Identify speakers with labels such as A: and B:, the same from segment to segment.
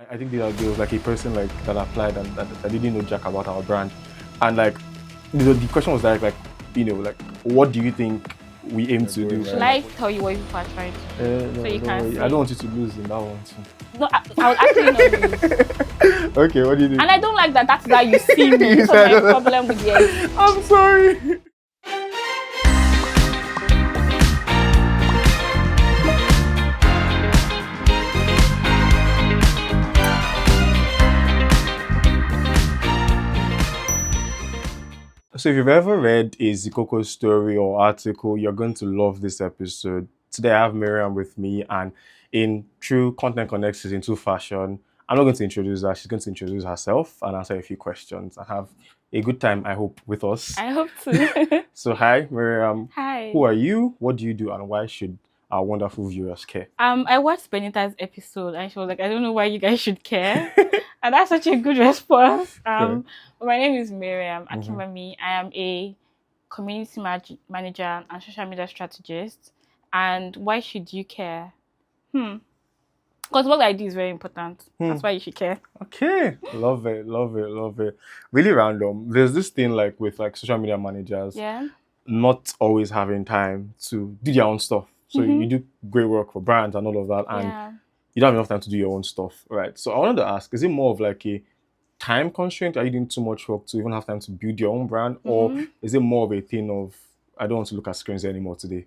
A: I think there was like a person like that applied and that didn't know jack about our brand, and like the question was like like what do you think we aim to do?
B: Should I tell you what you are trying to do?
A: No,
B: so you can
A: I don't want you to lose in that one too.
B: No, I would actually not lose.
A: Okay, what do you do?
B: And I don't like that. That's that you see me. So my problem with the
A: I'm sorry. So if you've ever read a Zikoko story or article, you're going to love this episode. Today I have Miriam with me, and in true Content Connect Season 2 fashion, I'm not going to introduce her. She's going to introduce herself and answer a few questions and have a good time, I hope, with us.
B: I hope to.
A: So hi, Miriam.
B: Hi.
A: Who are you? What do you do? And why should our wonderful viewers care?
B: I watched Benita's episode and she was like, I don't know why you guys should care. And that's such a good response. My name is Miriam Akimami. I am a community manager and social media strategist. And why should you care? Because what I do is very important. That's why you should care.
A: Okay. Love it. Really random. There's this thing like with like social media managers not always having time to do their own stuff. So you do great work for brands and all of that. And you don't have enough time to do your own stuff, right? So I wanted to ask, is it more of like a time constraint? Are you doing too much work to even have time to build your own brand? Or is it more of a thing of, I don't want to look at screens anymore today?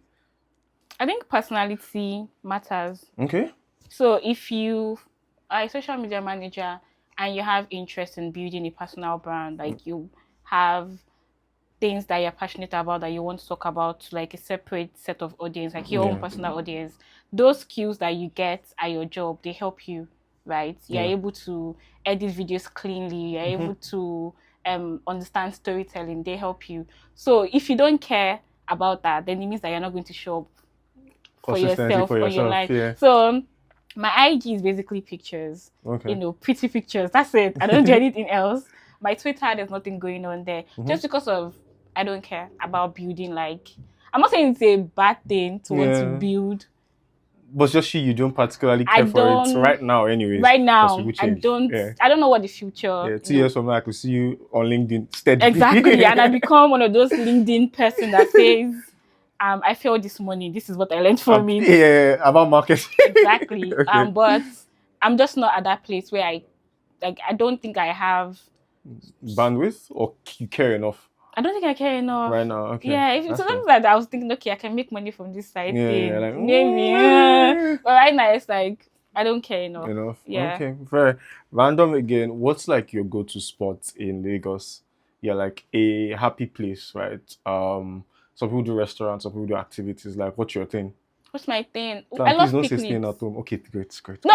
B: I think personality matters.
A: Okay.
B: So if you are a social media manager and you have interest in building a personal brand, like you have things that you're passionate about that you want to talk about to like a separate set of audience, like your own personal audience, those skills that you get at your job, they help you, right? You're able to edit videos cleanly, you're able to understand storytelling, they help you. So if you don't care about that, then it means that you're not going to show up for yourself or your life. Yeah. So my IG is basically pictures, pretty pictures. That's it. I don't do anything else. My Twitter, there's nothing going on there. Just because of, I don't care about building, like, I'm not saying it's a bad thing to want to build.
A: But just you don't particularly care for it right now anyways.
B: Right now, I don't know what the future...
A: Yeah, 2 years from now, I could see you on LinkedIn steady.
B: Exactly, and I become one of those LinkedIn person that says, I failed this morning. This is what I learned from it.
A: Yeah, about marketing.
B: Exactly. But I'm just not at that place where I don't think I have
A: bandwidth, or you care enough.
B: I don't think I care enough
A: right now. Okay.
B: Yeah, if it's something like that, I was thinking, okay, I can make money from this side thing.
A: Like,
B: maybe. But right now, it's like I don't care enough. Yeah.
A: Okay. Very random again. What's like your go-to spot in Lagos? Yeah, like a happy place, right? Some people do restaurants, some people do activities. Like, what's your thing?
B: What's my thing?
A: No,
B: I love
A: picnics.
B: Staying
A: at home. Okay, great.
B: No,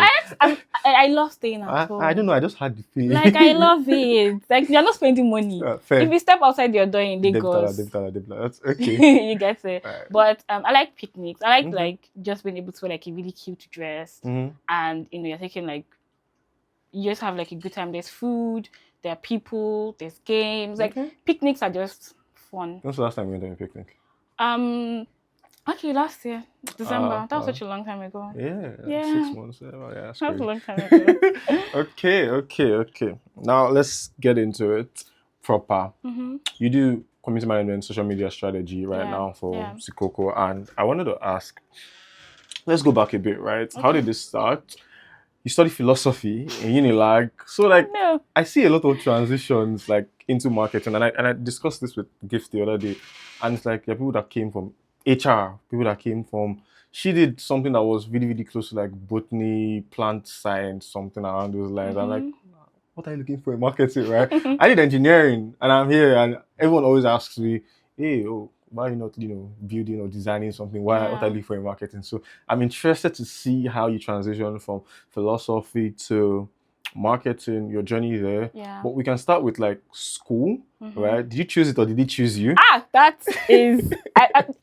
B: I love staying at home.
A: I don't know. I just had the feeling.
B: Like, I love it. Like, you're not spending money.
A: Fair.
B: If you step outside your door in Lagos,
A: that's okay.
B: You get it.
A: Right.
B: But I like picnics. I like just being able to wear like a really cute dress, and you're taking like, you just have like a good time. There's food, there are people, there's games. Like picnics are just fun.
A: When's the last time you went on a picnic?
B: Actually, last year, December. That was such a long time ago.
A: Yeah. 6 months. Yeah,
B: that was a long time ago.
A: Okay. Now let's get into it proper. You do community management, social media strategy right now for Zikoko, and I wanted to ask. Let's go back a bit, right? Okay. How did this start? You study philosophy in Unilag, so like I see a lot of transitions like into marketing, and I discussed this with Gift the other day, and it's like people that came from HR, people that came from, she did something that was really, really close to like botany, plant science, something around those lines. I'm like, what are you looking for in marketing, right? I did engineering, and I'm here, and everyone always asks me, hey, why are you not, building or designing something? What are you looking for in marketing? So I'm interested to see how you transition from philosophy to marketing, your journey there. But we can start with like school, right? Did you choose it or did it choose you?
B: That is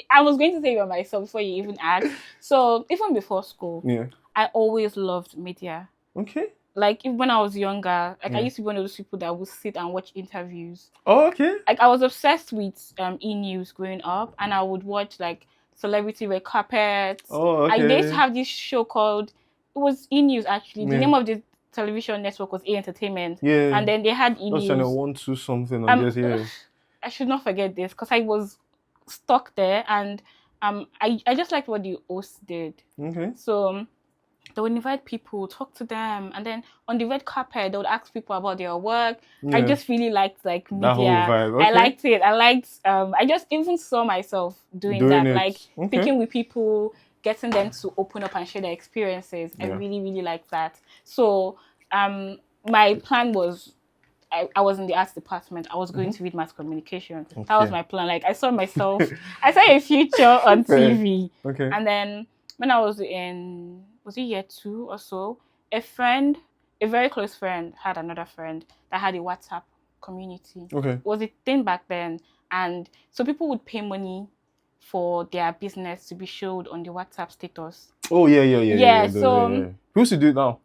B: I was going to say it by myself before you even asked. So even before school, I always loved media.
A: Okay.
B: Like when I was younger, like I used to be one of those people that would sit and watch interviews.
A: Oh, okay.
B: Like I was obsessed with e-news growing up, and I would watch like celebrity red carpets.
A: Oh, okay.
B: They used to have this show called, it was e-news actually. The name of television network was A Entertainment.
A: Yeah.
B: And then they had
A: That's channel
B: E-News.
A: 1, 2 something. I guess, yeah.
B: I should not forget this because I was stuck there, and I just liked what the host did.
A: Okay.
B: So they would invite people, talk to them, and then on the red carpet they would ask people about their work.
A: Yeah.
B: I just really liked like media.
A: That whole vibe. Okay.
B: I liked it. I liked I just even saw myself doing that,
A: it.
B: like
A: Okay.
B: speaking with people, getting them to open up and share their experiences.
A: Yeah.
B: I really, really liked that. So my plan was I was in the arts department. I was going to read mass communication.
A: Okay.
B: That was my plan. Like I saw myself, I saw a future on TV.
A: Okay.
B: And then when I was in, was it year 2 or so, a very close friend had another friend that had a WhatsApp community.
A: Okay.
B: It was a thing back then. And so people would pay money for their business to be showed on the WhatsApp status.
A: Oh, yeah.
B: So
A: who used to do it now?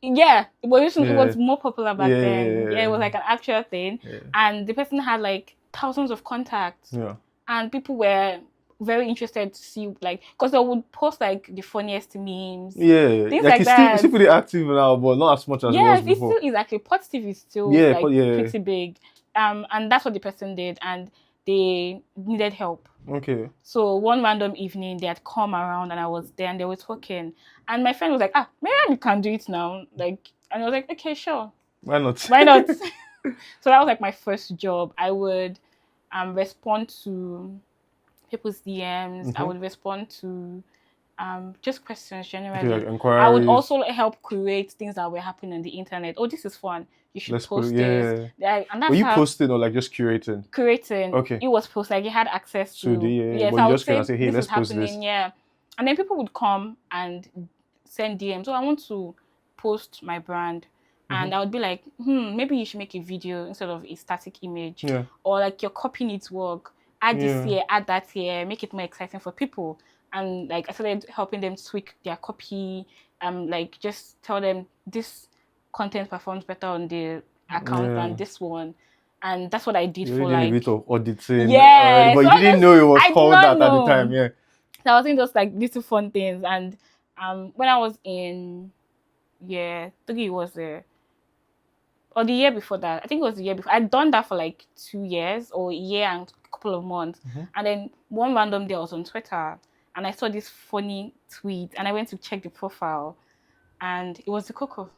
B: Yeah, it was more popular back then.
A: Yeah,
B: it was like an actual thing.
A: Yeah.
B: And the person had like thousands of contacts.
A: Yeah.
B: And people were very interested to see, like, because they would post like the funniest memes.
A: Yeah.
B: Things like that.
A: It's still pretty active now, but not as much as it was before.
B: It still is actually. Positive is still pretty big. And that's what the person did, and they needed help.
A: Okay.
B: So one random evening, they had come around and I was there and they were talking. And my friend was like, Miriam, you can do it now. Like, and I was like, okay, sure.
A: Why not?
B: So that was like my first job. I would respond to people's DMs. I would respond to just questions generally.
A: Okay, like inquiries.
B: I would also help curate things that were happening on the internet. Oh, this is fun. You should post this. And that's
A: were you posting or like just curating?
B: Curating.
A: Okay.
B: It was post, like you had access to.
A: So
B: yes,
A: but
B: I
A: you
B: would
A: just can say, hey, let's post this.
B: Yeah. And then people would come and send DMs. So I want to post my brand. And I would be like, maybe you should make a video instead of a static image.
A: Yeah.
B: Or like your copy needs work. Add this here, add that here, make it more exciting for people. And like I started helping them tweak their copy. Like just tell them this content performs better on the account than this one. And that's what I did for like
A: a bit of auditing.
B: Yeah.
A: But
B: so
A: you didn't know it was called that at the time, yeah.
B: So I was doing those like little fun things. And when I was in year 3 was there. Or the year before that. I think it was the year before. I'd done that for like 2 years or a year and a couple of months. And then one random day I was on Twitter and I saw this funny tweet and I went to check the profile and it was Zikoko.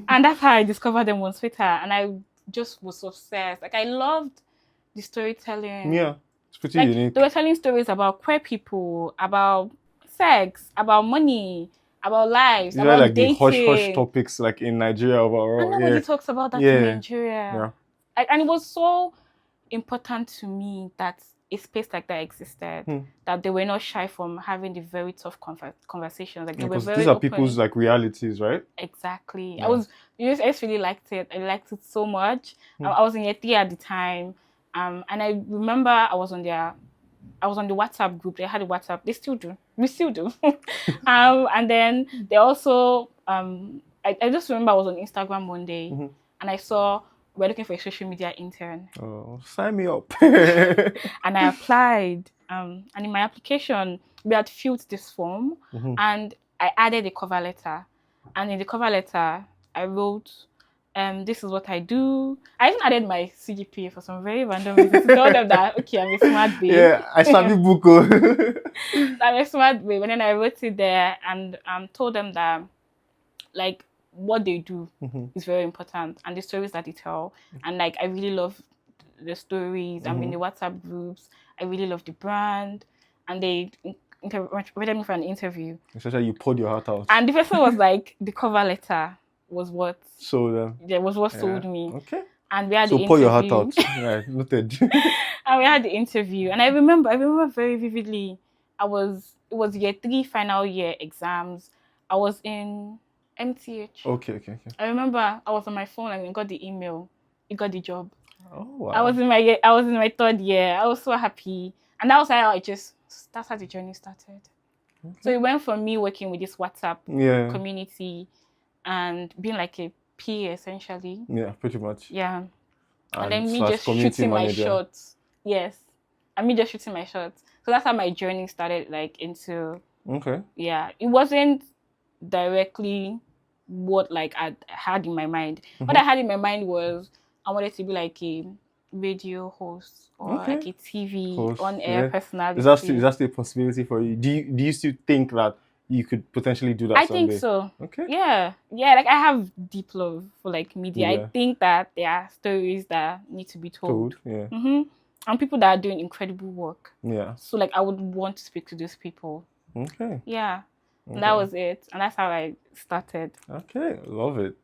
B: And that's how I discovered them on Twitter and I just was obsessed. Like I loved the storytelling.
A: Yeah, it's pretty unique.
B: They were telling stories about queer people, about sex, about money, about lives, about
A: like
B: dating.
A: The hush topics like in Nigeria overall.
B: And nobody talks about that in Nigeria. Yeah. And it was so important to me that a space like that existed, that they were not shy from having the very tough conversations. Like they were very
A: these are
B: open.
A: people's like realities, right?
B: Exactly. Yeah. I just really liked it. I liked it so much. I was in year 3 at the time, and I remember I was on the WhatsApp group. They had a WhatsApp. They still do. We still do. And then they also I just remember I was on Instagram one day, and I saw we're looking for a social media intern.
A: Oh, sign me up.
B: And I applied. And in my application, we had filled this form and I added a cover letter. And in the cover letter, I wrote, this is what I do. I even added my CGPA for some very random reason to tell them that, okay, I'm a smart babe.
A: Yeah, I studied book.
B: I'm a smart babe. And then I wrote it there and told them that, like, what they do is very important and the stories that they tell. And like I really love the stories. I'm in the WhatsApp groups. I really love the brand. And they invited me for an interview.
A: Essentially, you poured your heart out.
B: And the person was like, the cover letter was what sold me.
A: Okay.
B: And we had the interview. So
A: pour your heart out. Right, noted.
B: And we had the interview. And I remember very vividly. It was year 3 final year exams. I was in MTH.
A: Okay.
B: I remember I was on my phone and I got the email. I got the job.
A: Oh wow.
B: I was in my 3rd year. I was so happy. And that was how that's how the journey started. Okay. So it went from me working with this WhatsApp community and being like a PA essentially.
A: Yeah, pretty much.
B: Yeah. And then me just shooting my shots. Yes. And me just shooting my shots. So that's how my journey started, like into.
A: Okay.
B: Yeah. It wasn't directly what like I had in my mind. What I had in my mind was I wanted to be like a radio host or like a TV
A: Host,
B: on air personality.
A: Is that still a possibility for you? Do you still think that you could potentially do that
B: I
A: someday?
B: think so.
A: Okay.
B: Yeah. Like I have deep love for like media. I think that there are stories that need to be told.
A: Yeah.
B: And people that are doing incredible work.
A: Yeah.
B: So like I would want to speak to those people.
A: Okay.
B: Yeah. And that was it. And that's how I started.
A: Okay. Love it.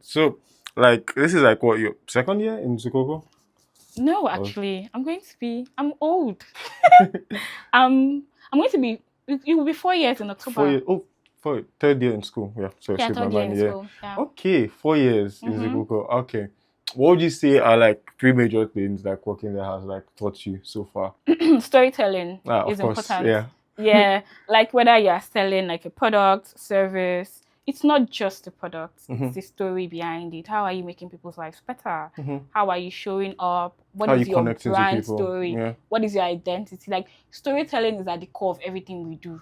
A: So like this is like what, your second year in Zikoko?
B: No, actually. I'm old. I'm going to be, it will be 4 years in October.
A: 4 years. Oh, third year in school. Yeah. So
B: yeah, third year in school. Yeah.
A: Okay, 4 years in Zikoko. Okay. What would you say are like 3 major things like working there has like taught you so far?
B: Storytelling is important. Yeah. Like whether you're selling like a product, service, it's not just the product, it's the story behind it. How are you making people's lives better? How are you showing up? What is your brand story? Yeah. What is your identity? Like storytelling is at the core of everything we do.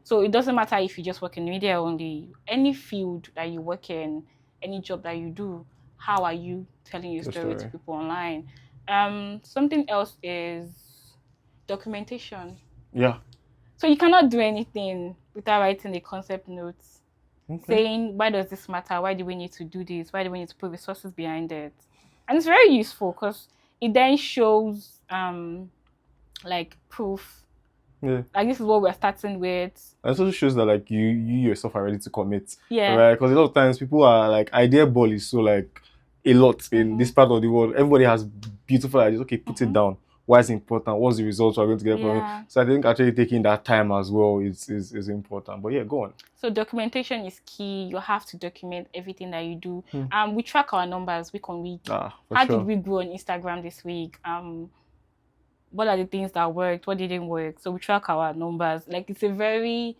B: So it doesn't matter if you just work in media only, any field that you work in, any job that you do, how are you telling your story to people online? Something else is documentation.
A: Yeah.
B: So you cannot do anything without writing a concept note saying, why does this matter? Why do we need to do this? Why do we need to put resources behind it? And it's very useful because it then shows like proof. Yeah. Like this is what we're starting with.
A: It also shows that like you yourself are ready to commit.
B: Yeah.
A: Right? Because a lot of times people are like, idea ball is so like a lot in this part of the world. Everybody has beautiful ideas. Okay, put it down. Why is it important? What's the results we're going to get from it? So I think actually taking that time as well is important. But yeah, go on.
B: So documentation is key. You have to document everything that you do. We track our numbers week on week. How did we grow on Instagram this week? What are the things that worked? What didn't work? So we track our numbers. Like it's the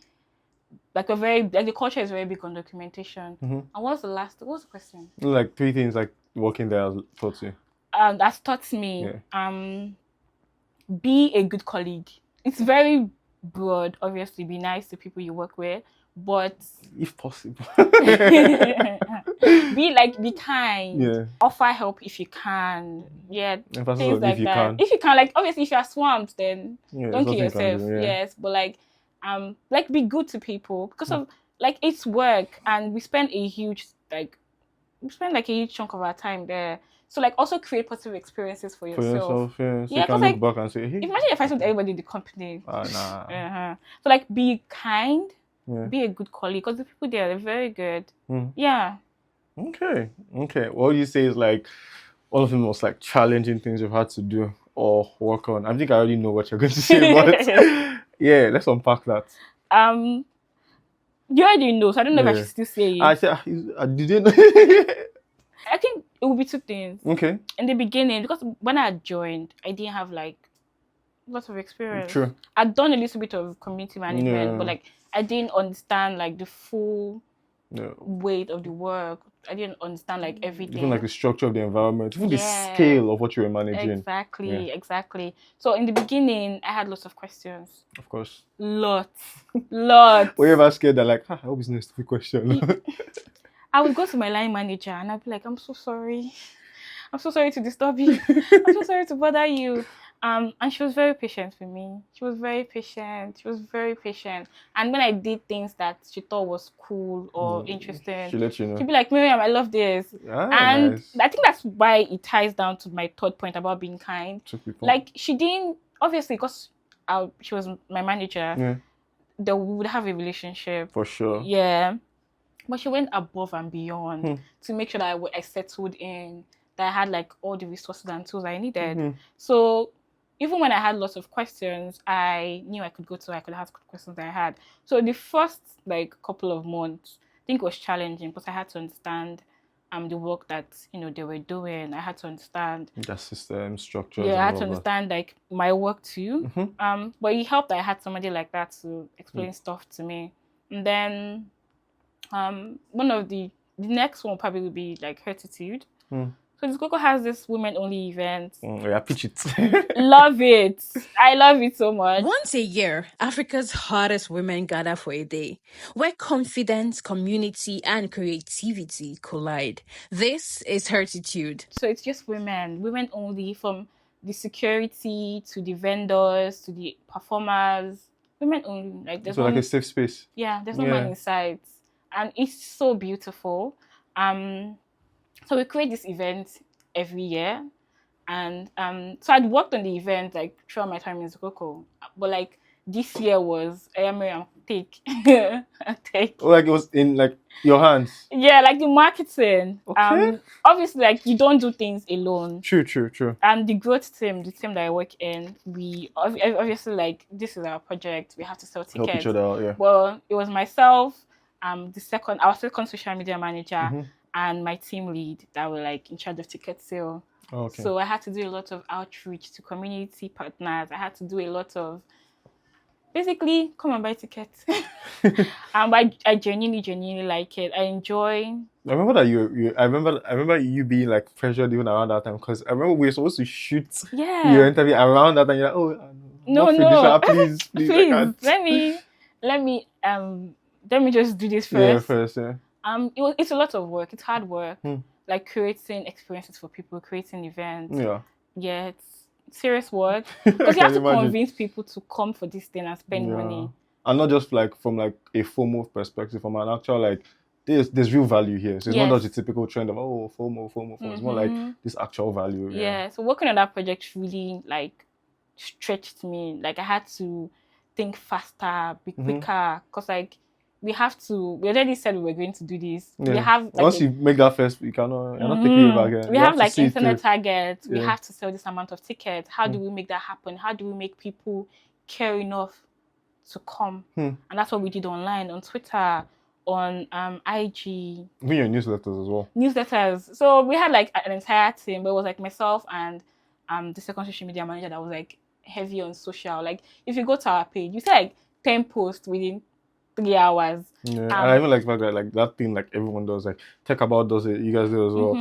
B: culture is very big on documentation. And what's the question?
A: Like 3 things like working there has taught you.
B: That's taught me. Yeah. Be a good colleague. It's very broad, obviously. Be nice to people you work with, but
A: if possible,
B: be kind. Yeah. Offer help if you can. Yeah, things like
A: if you
B: that.
A: Can.
B: If you can, like obviously, if you are swamped, then don't kill yourself. Yes, but like be good to people because of like it's work, and we spend a huge chunk of our time there. So like also create positive experiences for yourself.
A: Yeah. So you can look back and say, hey.
B: Imagine you're fighting with everybody in the company.
A: Nah.
B: So like be kind, be a good colleague because the people there are very good. Yeah.
A: Okay. What you say is like one of the most like challenging things you've had to do or work on. I think I already know what you're going to say, but yeah, let's unpack that.
B: You already know, so I don't know if I should still say it.
A: I didn't.
B: I think it would be 2 things.
A: Okay.
B: In the beginning, because when I joined, I didn't have like lots of experience.
A: True.
B: I'd done a little bit of community management, but like I didn't understand like the full weight of the work. I didn't understand like everything.
A: Even like the structure of the environment, even the scale of what you were managing.
B: Exactly. So in the beginning, I had lots of questions.
A: Of course.
B: Lots.
A: Were you ever scared that like, I hope it's not a stupid question?
B: I would go to my line manager and I'd be like, I'm so sorry to disturb you. I'm so sorry to bother you. And she was very patient with me. She was very patient. And when I did things that she thought was cool or interesting,
A: she let you know.
B: She'd be like, Miriam, I love this. And nice. I think that's why it ties down to my third point about being kind. Like she didn't, obviously, because she was my manager, that we would have a relationship.
A: For sure.
B: Yeah. But she went above and beyond to make sure that I settled in, that I had like all the resources and tools I needed. So even when I had lots of questions, I knew I could ask questions that I had. So the first like couple of months, I think was challenging because I had to understand the work that they were doing. I had to understand
A: the system structures.
B: Yeah, I had to understand like my work too. But it helped that I had somebody like that to explain stuff to me. And then one of the next one probably would be like attitude. So Zikoko has this women-only event.
A: Yeah, pitch it.
B: Love it. I love it so much.
C: Once a year, Africa's hottest women gather for a day, where confidence, community, and creativity collide. This is Hertitude.
B: So it's just women only, from the security to the vendors to the performers. Women only. Like there's
A: So like a safe space.
B: Yeah, there's no man inside, and it's so beautiful. So we create this event every year, and so I'd worked on the event like throughout my time in Zikoko, but like this year was Miriam, take.
A: Oh, like it was in like your hands.
B: Yeah, like the marketing.
A: Okay.
B: Obviously, like you don't do things alone.
A: True.
B: And the growth team, the team that I work in, we obviously, like, this is our project. We have to sell tickets.
A: Help each other out, yeah.
B: Well, it was myself, our second social media manager, and my team lead that were like in charge of ticket sale.
A: Okay.
B: So I had to do a lot of outreach to community partners. I had to do a lot of, basically, come and buy tickets. I genuinely like it. I enjoy.
A: I remember that I remember you being like pressured even around that time, because I remember we were supposed to shoot your interview around that time. You're like, oh
B: no,
A: please,
B: let me just do this first.
A: Yeah, first, yeah.
B: It's a lot of work. It's hard work. Like creating experiences for people, creating events. Yeah, it's serious work, because you have to convince people to come for this thing and spend money.
A: And not just like from like a FOMO perspective, from an actual like there's real value here. So it's not just the typical trend of FOMO. It's more like this actual value.
B: Yeah. So working on that project really like stretched me. Like I had to think faster, be quicker, because like we already said we were going to do this. We have like,
A: once you make that first, you're not taking it back again.
B: We have like internet targets. We have to sell this amount of tickets. How do we make that happen? How do we make people care enough to come? And that's what we did online, on Twitter, on IG.
A: Even your newsletters as well.
B: Newsletters. So we had like an entire team, but it was like myself and the second social media manager that was like heavy on social. Like if you go to our page, you see like 10 posts within 3 hours.
A: Yeah, and I even like that thing like everyone does, like Tech About does it, you guys do as well.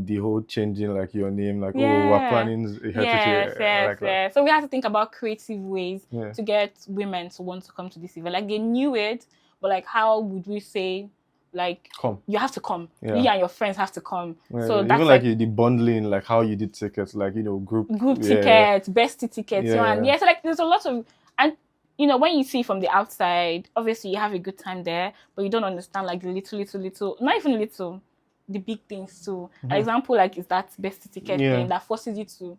A: The whole changing like your name, like we're planning
B: Yes. So we had to think about creative ways to get women to want to come to this event. Like they knew it, but like how would we say, like, come, you have to come, you and your friends have to come. So that's
A: even like the bundling, like how you did tickets, like group
B: tickets, bestie tickets, so like there's a lot of, and when you see from the outside, obviously you have a good time there, but you don't understand like the little, not even little, the big things too. An example like is that bestie ticket thing that forces you to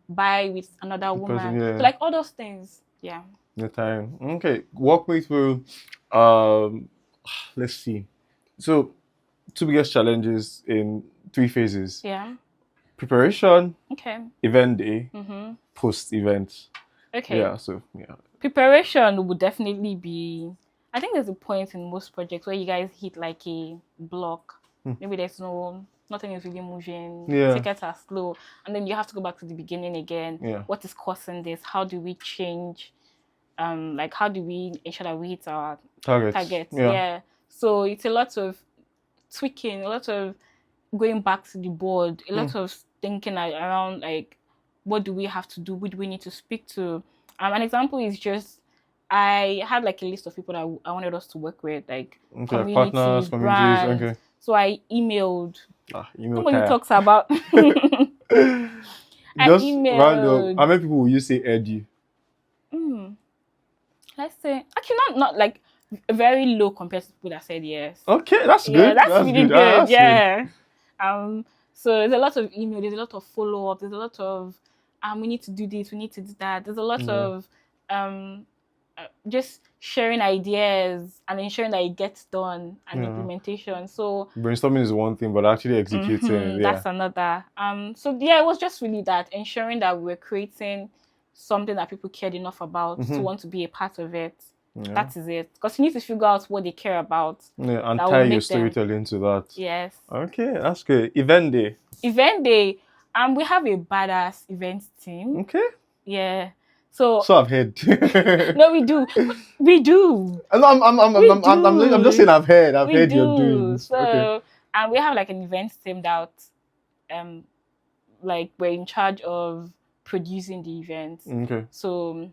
B: buy with another woman. So like all those things,
A: The time. Okay, walk me through. Let's see. So, 2 biggest challenges in 3 phases. Preparation.
B: Okay.
A: Event day. Post-event.
B: Okay.
A: So.
B: Preparation would definitely be, I think there's a point in most projects where you guys hit like a block. Maybe there's nothing is really moving. Tickets are slow. And then you have to go back to the beginning again. What is causing this? How do we change? Like how do we ensure that we hit our targets? So it's a lot of tweaking, a lot of going back to the board, a lot of thinking around like, what do we have to do? Who do we need to speak to? An example is just, I had like a list of people that I wanted us to work with, like
A: partners,
B: brands.
A: Okay.
B: So I emailed. Nobody
A: tired.
B: talks about. I
A: Just
B: emailed.
A: Random. How many people will you say urge you?
B: Let's say actually not like very low compared to people that said yes.
A: Okay, that's good.
B: Yeah, that's really good.
A: Good.
B: So there's a lot of email, there's a lot of follow-up, there's a lot of we need to do this, we need to do that. There's a lot of just sharing ideas and ensuring that it gets done and implementation. So
A: brainstorming is one thing, but actually executing,
B: that's another. So it was just really that, ensuring that we're creating something that people cared enough about to want to be a part of it. That is it. Because you need to figure out what they care about.
A: And tie your storytelling to that.
B: Yes.
A: Okay, that's good. Event day.
B: We have a badass event team.
A: Okay.
B: Yeah. So
A: I've heard.
B: No, we do. We do.
A: I'm just saying I've heard you're doing this.
B: So and we have like an event team that like were in charge of producing the events.
A: Okay.
B: So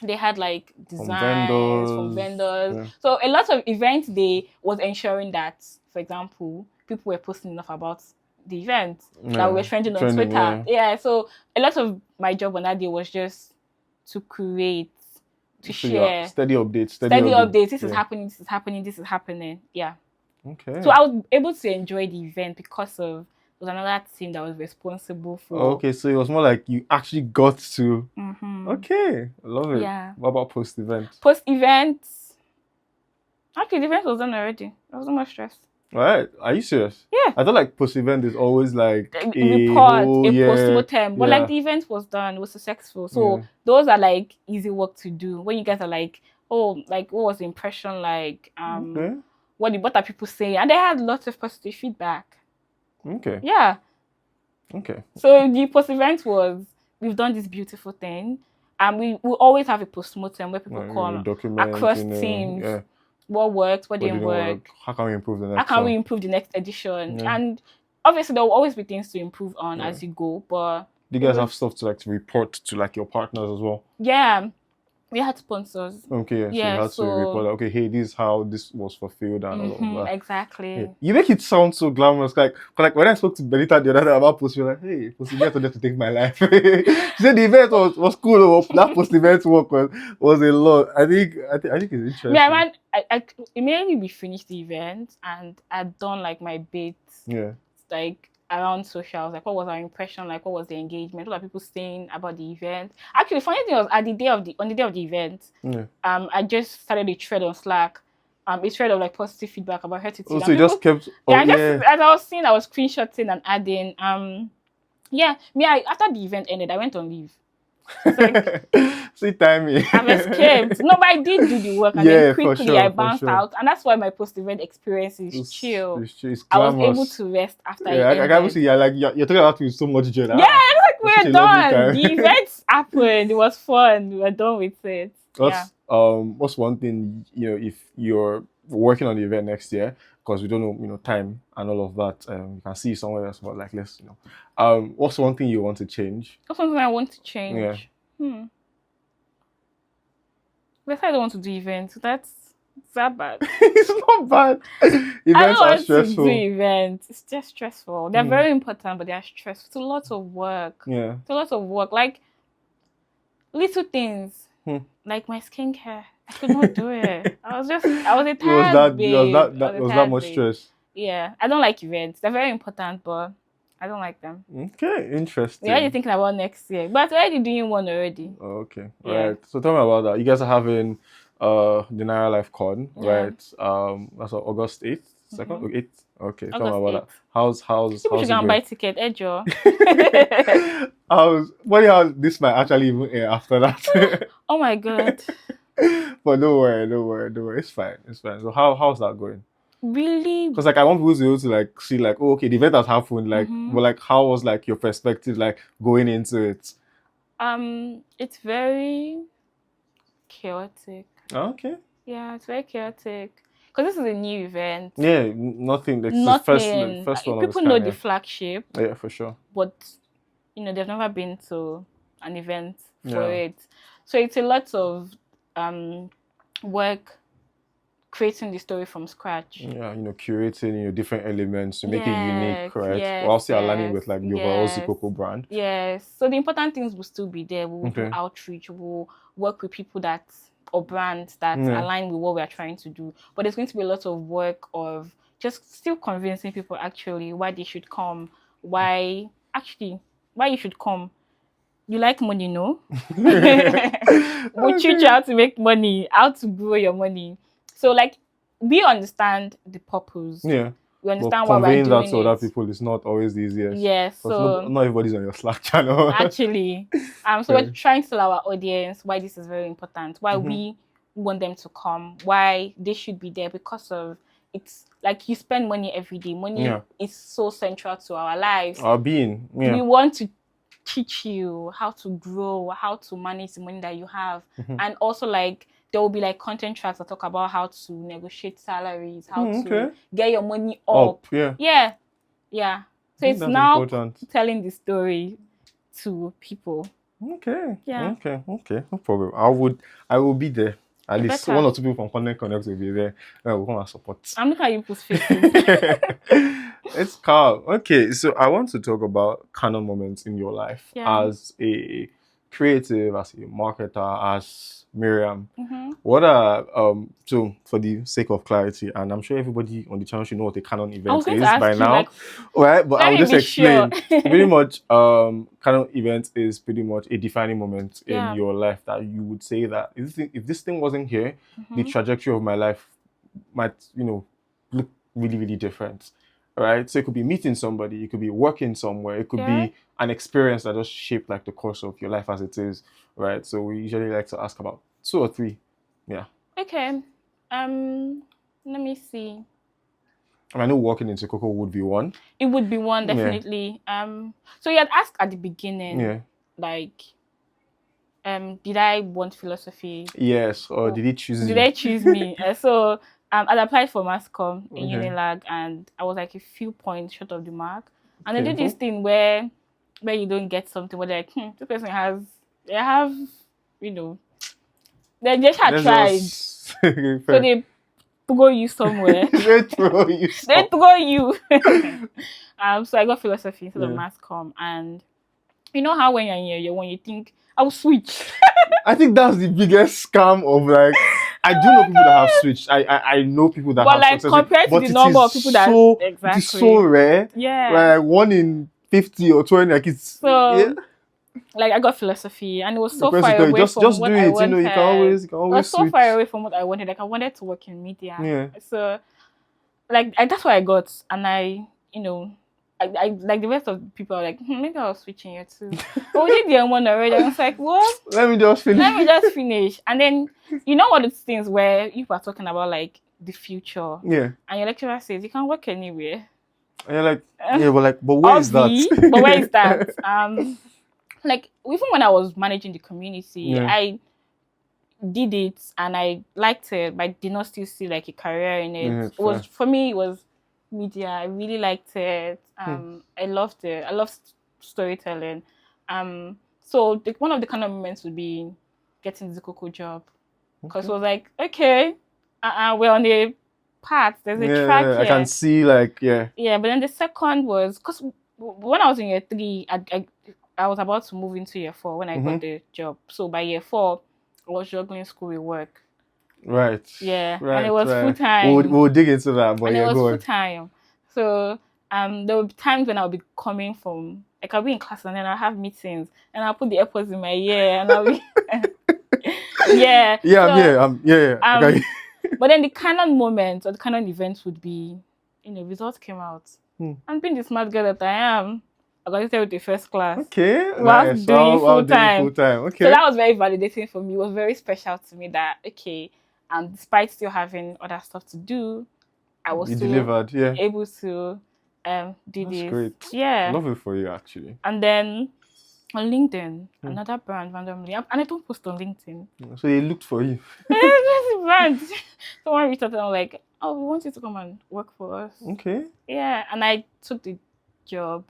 B: they had like designs from vendors.
A: Yeah.
B: So a lot of event day was ensuring that, for example, people were posting enough about the event that were trending on Twitter. Yeah. So a lot of my job on that day was just to create, to share
A: steady updates.
B: This is happening. This is happening. This is happening. Yeah.
A: Okay.
B: So I was able to enjoy the event because of there was another team that was responsible for.
A: Okay, so it was more like you actually got to. Okay, I love it.
B: Yeah.
A: What about post-event?
B: Post-event, actually, the event was done already. There was no more stress.
A: Right? Are you serious?
B: Yeah.
A: I thought like post-event is always like
B: a report, post-mortem, but like the event was done, was successful. So those are like easy work to do. When you guys are like, oh, like what was the impression like? What are people saying? And they had lots of positive feedback.
A: Okay.
B: Yeah.
A: Okay.
B: So the post-event was, we've done this beautiful thing. And we always have a post-mortem where people call across teams. What worked, what didn't work.
A: How can we improve the next
B: How can we improve the next edition? Yeah. And obviously there will always be things to improve on as you go. But
A: do you guys have stuff to like to report to like your partners as well?
B: Yeah. We had sponsors.
A: Okay, so you had to report, okay, hey, this is how this was fulfilled and all of that.
B: Exactly.
A: Yeah. You make it sound so glamorous. Like when I spoke to Benita the other day about post, you're like, hey, post-event wanted to take my life. She said the event was cool. That post-event work was a lot. I think it's interesting.
B: Yeah, I immediately we finished the event and I'd done like my bits.
A: Yeah.
B: Like around socials, like what was our impression, like what was the engagement, what are people saying about the event. Actually, funny thing was on the day of the event, I just started a thread on Slack, a thread of like positive feedback about her.
A: Oh, so you just kept
B: as I was seeing, I was screenshotting and adding after the event ended, I went on leave.
A: Like, see timing.
B: I've escaped. No, but I did do the work and then quickly I bounced out. And that's why my post-event experience is chill. I was able to rest after it ended.
A: I can see you're talking about it with so much joy.
B: Yeah, it's like we're done. The events happened. It was fun. We were done with it.
A: What's one thing, if you're working on the event next year, because we don't know, time and all of that, you can see somewhere else, but like let's, what's one thing you want to change?
B: What's something I want to change? Yeah. Let's say I don't want to do events. That's that bad.
A: It's not bad. Events are stressful. I don't want to do
B: events. It's just stressful. They're very important, but they are stressful. It's a lot of work.
A: Yeah.
B: It's a lot of work. Like little things, like my skincare. I could not do it. I was a tired babe.
A: Was that much stress?
B: Yeah. I don't like events. They're very important, but I don't like them.
A: Okay, interesting.
B: We're already thinking about next year. But we're already doing one already.
A: Oh, okay. Yeah. Right. So tell me about that. You guys are having the Naira Life Con, right? That's August 8th? 2nd? 8th? Okay. Tell me about that. How's
B: people should go and buy ticket, Edjo.
A: How this might actually even air after that.
B: Oh my god.
A: But don't worry. It's fine. So how's that going?
B: Really?
A: Because like I want people to like see like, oh, okay, the event has happened, like but like how was like your perspective like going into it?
B: It's very chaotic.
A: Okay.
B: Yeah, it's very chaotic. Because this is a new event.
A: Yeah, nothing. Like,
B: nothing.
A: First one
B: people know the flagship.
A: Yeah, for sure.
B: But they've never been to an event for it. So it's a lot of work creating the story from scratch.
A: Yeah, curating different elements to make it unique, right? Yes, while still aligning with like the overall Zikoko brand.
B: Yes. So the important things will still be there. We'll do outreach. We'll work with people or brands that align with what we are trying to do. But there's going to be a lot of work of just still convincing people actually why they should come, why you should come. You like money, no? We'll teach you how to make money, how to grow your money. So, like, we understand the purpose.
A: Yeah.
B: We understand why we're doing
A: that to other people is not always the easiest.
B: Yes. So
A: not everybody's on your Slack channel.
B: Actually. So we're trying to tell our audience why this is very important, why we want them to come, why they should be there, because of it's like you spend money every day. Money is so central to our lives.
A: Our being. Yeah.
B: We want to teach you how to grow, how to manage the money that you have. And also like there will be like content tracks that talk about how to negotiate salaries, how to get your money up.
A: Yeah.
B: Yeah. So it's
A: that's
B: now
A: important.
B: telling the story to people.
A: Okay.
B: Yeah.
A: Okay. No problem. I will be there. At least
B: Better.
A: 1 or 2 people from Content Connect will be there. We'll come and support.
B: I'm looking at you people's faces.
A: It's calm. Okay, so I want to talk about canon moments in your life as a creative, as a marketer, as Miriam. What are so for the sake of clarity, and I'm sure everybody on the channel should know what a canon event is by now.
B: Like,
A: right? But I'll just explain.
B: Sure.
A: Pretty much canon event is pretty much a defining moment in your life that you would say that if this thing wasn't here, the trajectory of my life might, look really, really different. Right? So it could be meeting somebody, it could be working somewhere, it could be an experience that just shaped like the course of your life as it is. Right? So we usually like to ask about 2 or 3. Yeah.
B: Okay. Let me see.
A: I know walking into Zikoko would be one.
B: It would be one, definitely. So you had asked at the beginning, like, did I want philosophy?
A: Yes, or did he choose you?
B: Did they choose me? So I applied for mass comm in Unilag, and I was like a few points short of the mark. And they did this thing where you don't get something where they're like, this person they have, they just had tried. So they throw you somewhere.
A: They throw you.
B: They throw you. So I got philosophy instead of mass comm, and you know how when you're in your when you think I'll switch.
A: I think that's the biggest scam of like. I do know people that have switched. I know people that have
B: like compared to the number of people that
A: it is so rare.
B: Yeah.
A: Like 1 in 50 or 20. Like it's
B: so. Like I got philosophy, and it was so far away from what I wanted.
A: You can always
B: it was so
A: switch.
B: far away from what I wanted. Like I wanted to work in media.
A: Yeah.
B: So, like that's what I got, and I like the rest of the people are like, maybe I was switching here too. But we did the one already. I was like, what?
A: Let me just finish.
B: And then you know what these things where you are talking about like the future.
A: Yeah.
B: And your lecturer says you can work anywhere.
A: And you're like, but where is that?
B: But where is that? Like even when I was managing the community, I did it and I liked it, but I did not still see like a career in it. It was for me, it was media. I really liked it. I loved it. I loved storytelling. So one of the kind of moments would be getting the Zikoko job, because it was like, okay, we're on a path. There's a track here.
A: I can see like
B: Yeah, but then the second was because when I was in year 3, I was about to move into year 4 when I got the job. So by year 4, I was juggling school with work.
A: Right.
B: Yeah.
A: Right,
B: and it was full time.
A: We'll dig into that, but
B: and it was full time. So there would be times when I'll be coming from I'll be in class and then I'll have meetings and I'll put the AirPods in my ear and I'll be
A: yeah.
B: But then the canon moment or the canon event would be, results came out. And being the smart girl that I am, I got into with the first class.
A: Okay.
B: While doing full time.
A: Okay.
B: So that was very validating for me. It was very special to me that despite still having other stuff to do, I was still able to do
A: That's
B: this.
A: Great.
B: Yeah.
A: Love it for you actually.
B: And then on LinkedIn, another brand randomly, and I don't post on LinkedIn.
A: So they looked for you.
B: Brand. Someone reached out and I'm like, oh, we want you to come and work for us.
A: Okay.
B: Yeah, and I took the job,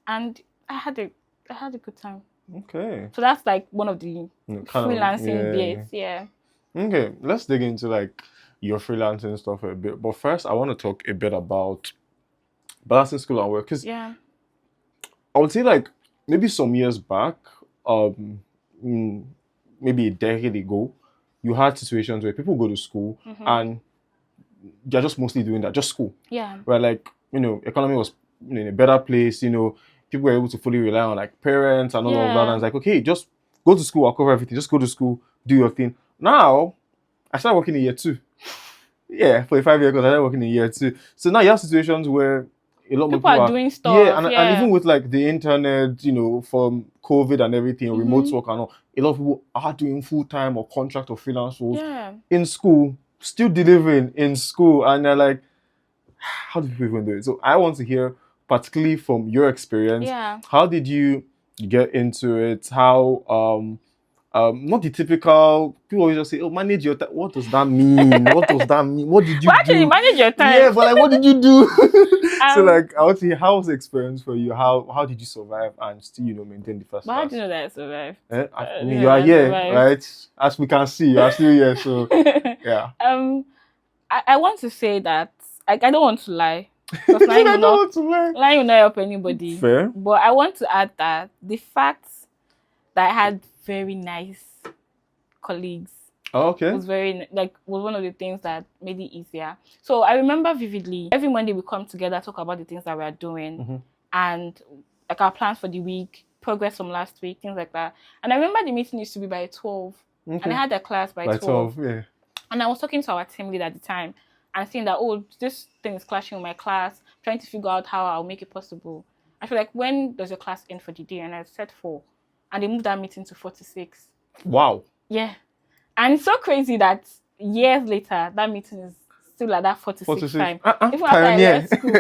B: and I had a good time.
A: Okay.
B: So that's like one of the freelancing bits. Yeah.
A: Okay, let's dig into like your freelancing stuff a bit. But first, I want to talk a bit about balancing school and work, because I would say like maybe some years back, maybe a decade ago, you had situations where people go to school and they're just mostly doing that, just school.
B: Yeah.
A: Where like, economy was in a better place, people were able to fully rely on like parents and all of that. And it's like, okay, just go to school, I'll cover everything. Just go to school, do your thing. Now, I started working in year 2. Yeah, for a 5-year course, I started working in year 2. So now you have situations where a lot more people
B: are doing stuff.
A: Yeah, and even with like the internet, from COVID and everything, remote work and all, a lot of people are doing full-time or contract or freelance roles in school, still delivering in school. And they're like, how do people even do it? So I want to hear, particularly from your experience, how did you get into it? How not the typical people always just say, "Oh, manage your time." What does that mean? What does that mean? What did you
B: Well, actually,
A: do?
B: manage your time.
A: Yeah, but like, what did you do? So
B: Um,
A: like, I would say, how was the experience for you? How did you survive and still, maintain the first
B: But how
A: class?
B: do you know that I survived?
A: I mean, you are here, right? As we can see, you are still here. So yeah.
B: I want to say that I don't want to lie. Because
A: I don't want to lie.
B: lying will not help anybody.
A: Fair.
B: But I want to add that the fact that I had very nice colleagues
A: Oh, okay.
B: was was one of the things that made it easier. So I remember vividly every Monday we come together, talk about the things that we are doing and like our plans for the week, progress from last week, things like that. And I remember the meeting used to be by 12.
A: Okay.
B: And I had a class by 12.
A: Yeah.
B: And I was talking to our team lead at the time and saying that, oh, this thing is clashing with my class, trying to figure out how I'll make it possible. I feel like, when does your class end for the day? And I said 4. And they moved that meeting to 4 to 6.
A: Wow.
B: Yeah. And it's so crazy that years later, that meeting is still at that 4 to 6 time. Even after I left school.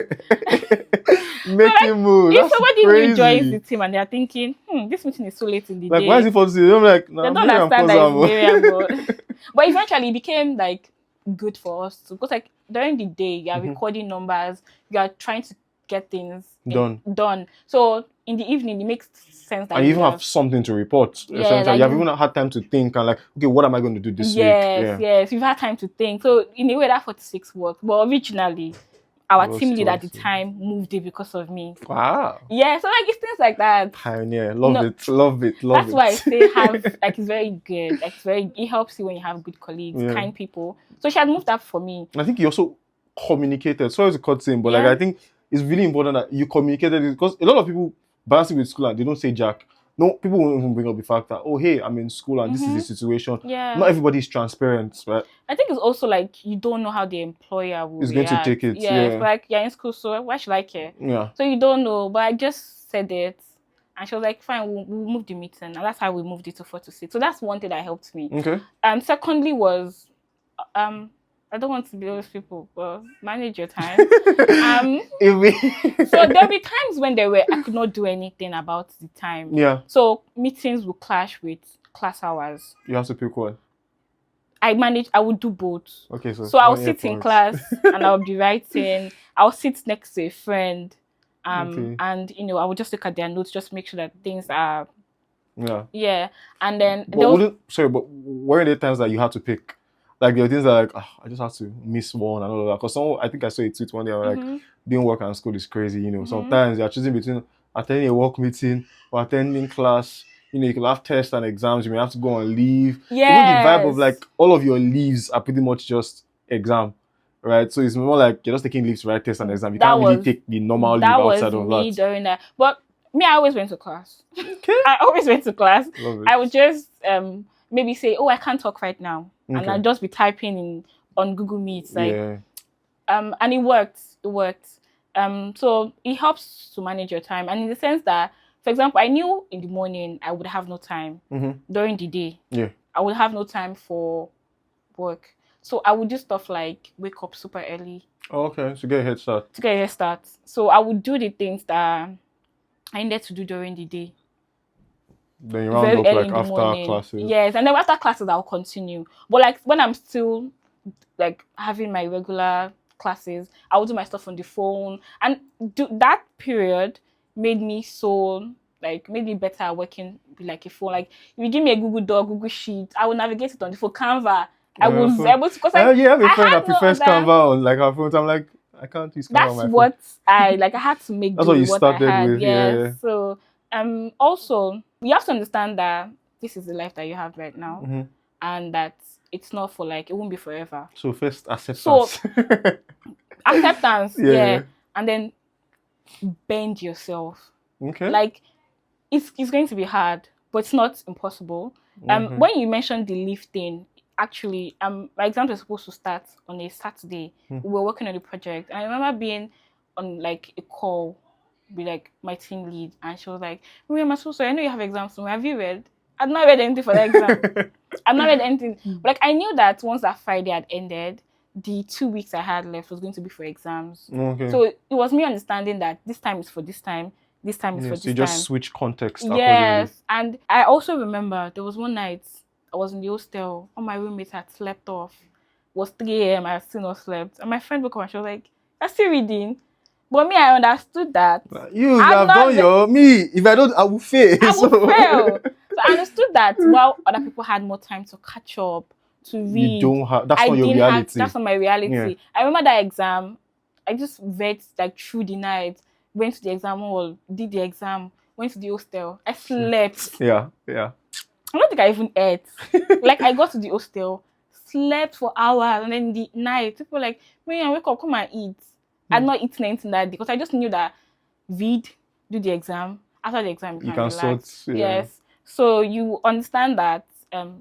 A: Making moves.
B: If somebody new joins the team and they're thinking, this meeting is so late in the day.
A: Like, why is it 4 to 6? I'm like, no,
B: they don't understand that it's Miriam. But eventually it became like good for us too. Because like during the day, you are recording numbers, you are trying to get things done. So in the evening, it makes sense that
A: you even have something to report.
B: Yeah,
A: essentially, you have even had time to think and like, okay, what am I going to do this week?
B: Yes, you've had time to think. So in a way, that 46 worked. But originally, our team lead at the time moved it because of me.
A: Wow.
B: Yeah, so like it's things like that.
A: Pioneer, love it.
B: That's why I say like it's very good. Like it helps you when you have good colleagues, kind people. So she had moved that for me.
A: I think you also communicated. Sorry to cut in, but like I think it's really important that you communicated it, because a lot of people balancing with school and they don't say jack. No, people won't even bring up the fact that, oh, hey, I'm in school and this is the situation.
B: Yeah.
A: Not everybody is transparent, right?
B: I think it's also like you don't know how the employer will
A: going to take it. Yeah.
B: It's like you're in school, so why should I care?
A: Yeah.
B: So you don't know, but I just said it. And she was like, fine, we'll move the meeting. And that's how we moved it to 4 to 6. So that's one thing that helped me.
A: Okay.
B: Secondly was, I don't want to be those people, but manage your time. So there'll be times when I could not do anything about the time.
A: Yeah.
B: So meetings will clash with class hours.
A: You have to pick one.
B: I would do both.
A: Okay,
B: so I'll sit in class and I'll be writing. I'll sit next to a friend. And I would just look at their notes, just make sure that things are. Yeah. And then
A: but were there times that you had to pick? Like there are things that like I just have to miss one and all of that. Because I think I saw a tweet one day like doing work and school is crazy, Sometimes you're choosing between attending a work meeting or attending class. You can have tests and exams, you may have to go on leave.
B: Yes.
A: Even the vibe of like all of your leaves are pretty much just exam. Right? So it's more like you're just taking leave to write tests and exam. You can't really take the normal leave outside of that.
B: That was me during that. But me, I always went to class. Okay. I always went to class.
A: Love it.
B: I would just maybe say, oh, I can't talk right now. Okay. And I'd just be typing on Google Meet. And it worked. So it helps to manage your time. And in the sense that, for example, I knew in the morning I would have no time. During the day. Yeah. I would have no time for work. So I would do stuff like wake up super early.
A: Oh, okay. To get a head start.
B: So I would do the things that I needed to do during the day.
A: Then you round up like after classes.
B: Yes, and then after classes I'll continue. But like when I'm still like having my regular classes, I will do my stuff on the phone. And that period made me better at working with like a phone. Like if you give me a Google Doc, Google Sheet, I will navigate it on the phone. Canva. I was able to, because
A: you have a friend that prefers Canva on like her phone. I'm like, I can't use Canva.
B: That's
A: on my
B: what
A: phone.
B: I had to make.
A: That's what you started with.
B: Yeah. So also you have to understand that this is the life that you have right now, and that it's not for like it won't be forever.
A: So first acceptance.
B: So acceptance, and then bend yourself.
A: Okay.
B: Like it's going to be hard, but it's not impossible. When you mentioned the leave thing. Actually, my exams were supposed to start on a Saturday. We were working on the project. And I remember being on like a call with like my team lead, and she was like, Miriam, I'm so sorry, I know you have exams tomorrow. Have you read? I've not read anything for the exam. I've not read anything. But like I knew that once that Friday had ended, the 2 weeks I had left was going to be for exams.
A: Okay.
B: So it was me understanding that this time is for this time. this time is for
A: So
B: this
A: you just
B: time.
A: switch context accordingly.
B: Yes, and I also remember there was one night I was in the hostel. All my roommates had slept off. It was 3 a.m. I had still not slept. And my friend woke up and she was like, "You're still reading?" But me, I understood that.
A: You
B: I'm
A: have
B: not
A: done your me. If I don't, I will fail.
B: I would fail. So I understood that while other people had more time to catch up, to read.
A: You don't have. That's
B: I
A: not your
B: didn't
A: reality.
B: have. That's not my reality.
A: Yeah.
B: I remember that exam. I just read like through the night. Went to the exam hall. Did the exam. Went to the hostel. I slept.
A: Yeah.
B: I don't think I even ate. Like I got to the hostel, slept for hours, and then in the night people were like, "Miriam, wake up, come and eat." I'd not eaten anything that day because I just knew that read, do the exam. After the exam, you can relax.
A: Sort. Yeah.
B: Yes. So you understand that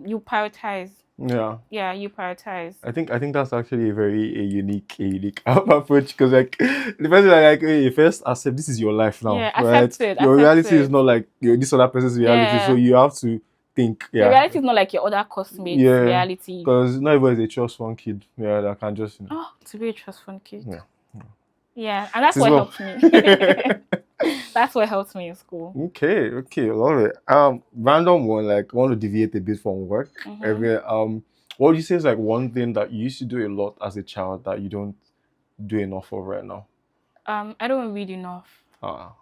B: you prioritize.
A: Yeah.
B: Yeah, you prioritize.
A: I think that's actually a unique approach because like the person like you first accept this is your life now.
B: Yeah,
A: right?
B: accept it.
A: Your
B: accept
A: reality
B: it.
A: is not like this other person's reality,
B: Yeah.
A: so you have to think. Yeah.
B: Your reality is not like your other costmates' reality.
A: Because not everybody is a trust fund kid. Yeah, that can just.
B: Oh, to be a trust fund kid.
A: Yeah.
B: Yeah, and that's what helped me. That's what helped me in school.
A: Okay, love it. Random one, like want to deviate a bit from work. What would you say is like one thing that you used to do a lot as a child that you don't do enough of right now?
B: I don't read enough.
A: I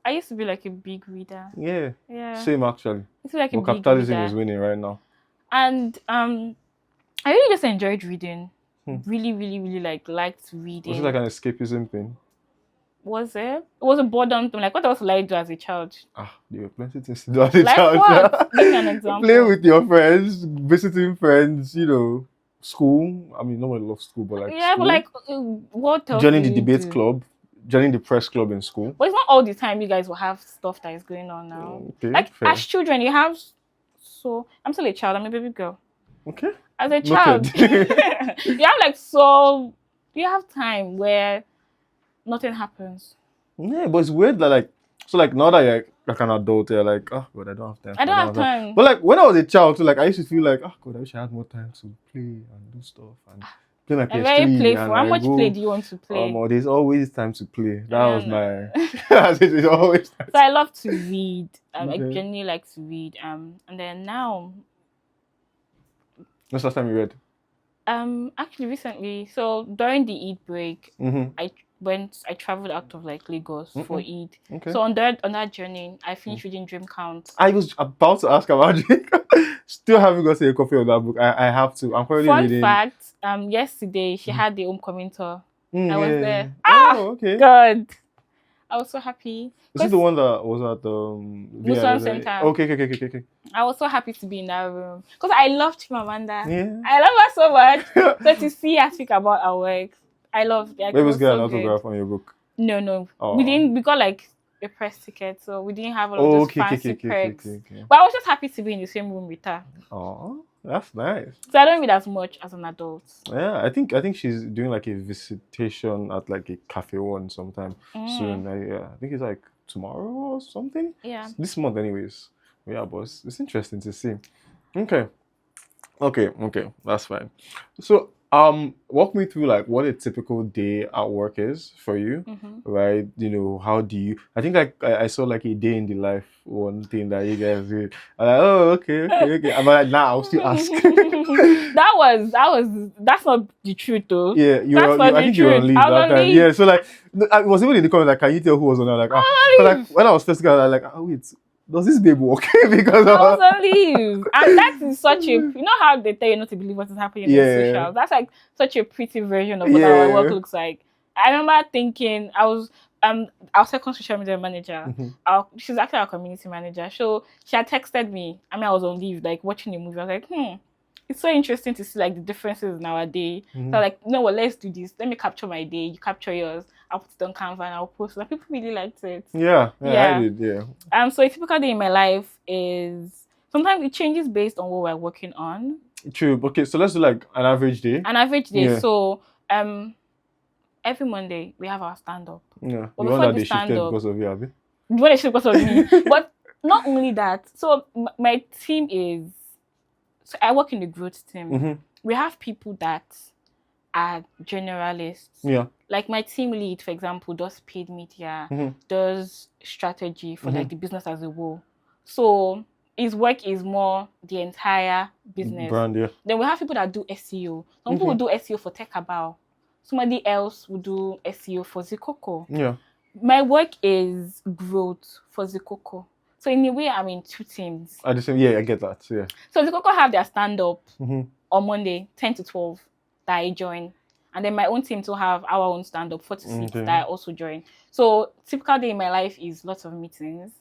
B: used to be like a big reader.
A: Yeah. Same actually.
B: It's like a big
A: capitalism
B: reader.
A: is winning right now.
B: And I really just enjoyed reading. Really, really, really liked reading.
A: Was it like an escapism thing?
B: Was it? It was a boredom thing. Like what else did I do as a child?
A: There were plenty of things to do as a child.
B: What? Give me an example.
A: Playing with your friends, visiting friends, school. I mean, nobody loves school, but like school.
B: But like what else?
A: Joining the debate club, joining the press club in school.
B: But it's not all the time you guys will have stuff that is going on now.
A: Okay,
B: like
A: fair.
B: As children, you have. So I'm still a child. I'm a baby girl.
A: Okay.
B: As a child, you have you have time where nothing happens.
A: Yeah, but it's weird that now that you're like an adult, you're like, oh God, I don't have time.
B: I don't have time.
A: But like when I was a child, I used to feel like, oh God, I wish I had more time to play and do stuff and play my PS3.
B: I'm very playful. How much play do you want to play?
A: There's always time to play. That was my. There's always time.
B: So I love to read. I genuinely like to read. And then now.
A: When's the last time you read?
B: Actually recently. So during the Eid break, I traveled out of Lagos for Eid. Okay. So on that journey, I finished reading Dream Count.
A: I was about to ask about it. Still haven't got a copy of that book. I have to. I'm currently reading.
B: Fun fact, yesterday she had the homecoming tour. I was there.
A: Okay.
B: God. I was so happy.
A: Is it the one that was at the
B: Muslim Center?
A: Okay.
B: I was so happy to be in that room because I love Chimamanda.
A: Yeah.
B: I love her so much. So to see her speak about her work, I love it.
A: Maybe was get an autograph on your book.
B: No. Oh. We got a press ticket, so we didn't have all of those fancy perks. But I was just happy to be in the same room with her.
A: Oh, that's nice.
B: So I don't read as much as an adult.
A: Yeah, I think she's doing a visitation at a cafe one sometime soon. I think it's tomorrow or something.
B: Yeah.
A: This month, anyways. Yeah, boss. It's interesting to see. Okay, that's fine. So, walk me through what a typical day at work is for you, right? How do you? I think I saw a day in the life one thing that you guys did. I'm like, oh, okay. I'm like, nah, I'll still ask.
B: That's not the truth though.
A: Yeah, I think you were on leave that time. Yeah, so I was even in the comments can you tell who was on there? But when I was first going, I was like, oh wait. Does this babe work? Because
B: I was on leave. And that is such a... You know how they tell you not to believe what is happening in the socials? That's such a pretty version of what our work looks like. I remember thinking, I was our second social media manager. She's actually our community manager. So she had texted me. I was on leave, watching a movie. I was like, it's so interesting to see the differences in our day. So you know what, let's do this. Let me capture my day. You capture yours. I'll put it on Canva and I'll post it. People really liked it.
A: Yeah, I did, yeah.
B: So a typical day in my life is sometimes it changes based on what we're working on.
A: True. Okay, so let's do an average day.
B: An average day. Yeah. So every Monday we have our stand-up.
A: Yeah. But before the stand-up because of you, Abby?
B: The one they shifted because of me. But not only that. So my team is... So I work in the growth team. We have people that are generalists.
A: Yeah.
B: Like my team lead, for example, does paid media, does strategy for like the business as a whole. So his work is more the entire business.
A: Brand, yeah.
B: Then we have people that do SEO. Some people will do SEO for Tekabao. Somebody else will do SEO for Zikoko.
A: Yeah.
B: My work is growth for Zikoko. So in a way, I'm in two teams.
A: At the same, yeah, I get that. Yeah.
B: So Zikoko have their stand-up on Monday, 10 to 12, that I join. And then my own team to have our own stand-up, 4 to 6, that I also join. So typical day in my life is lots of meetings.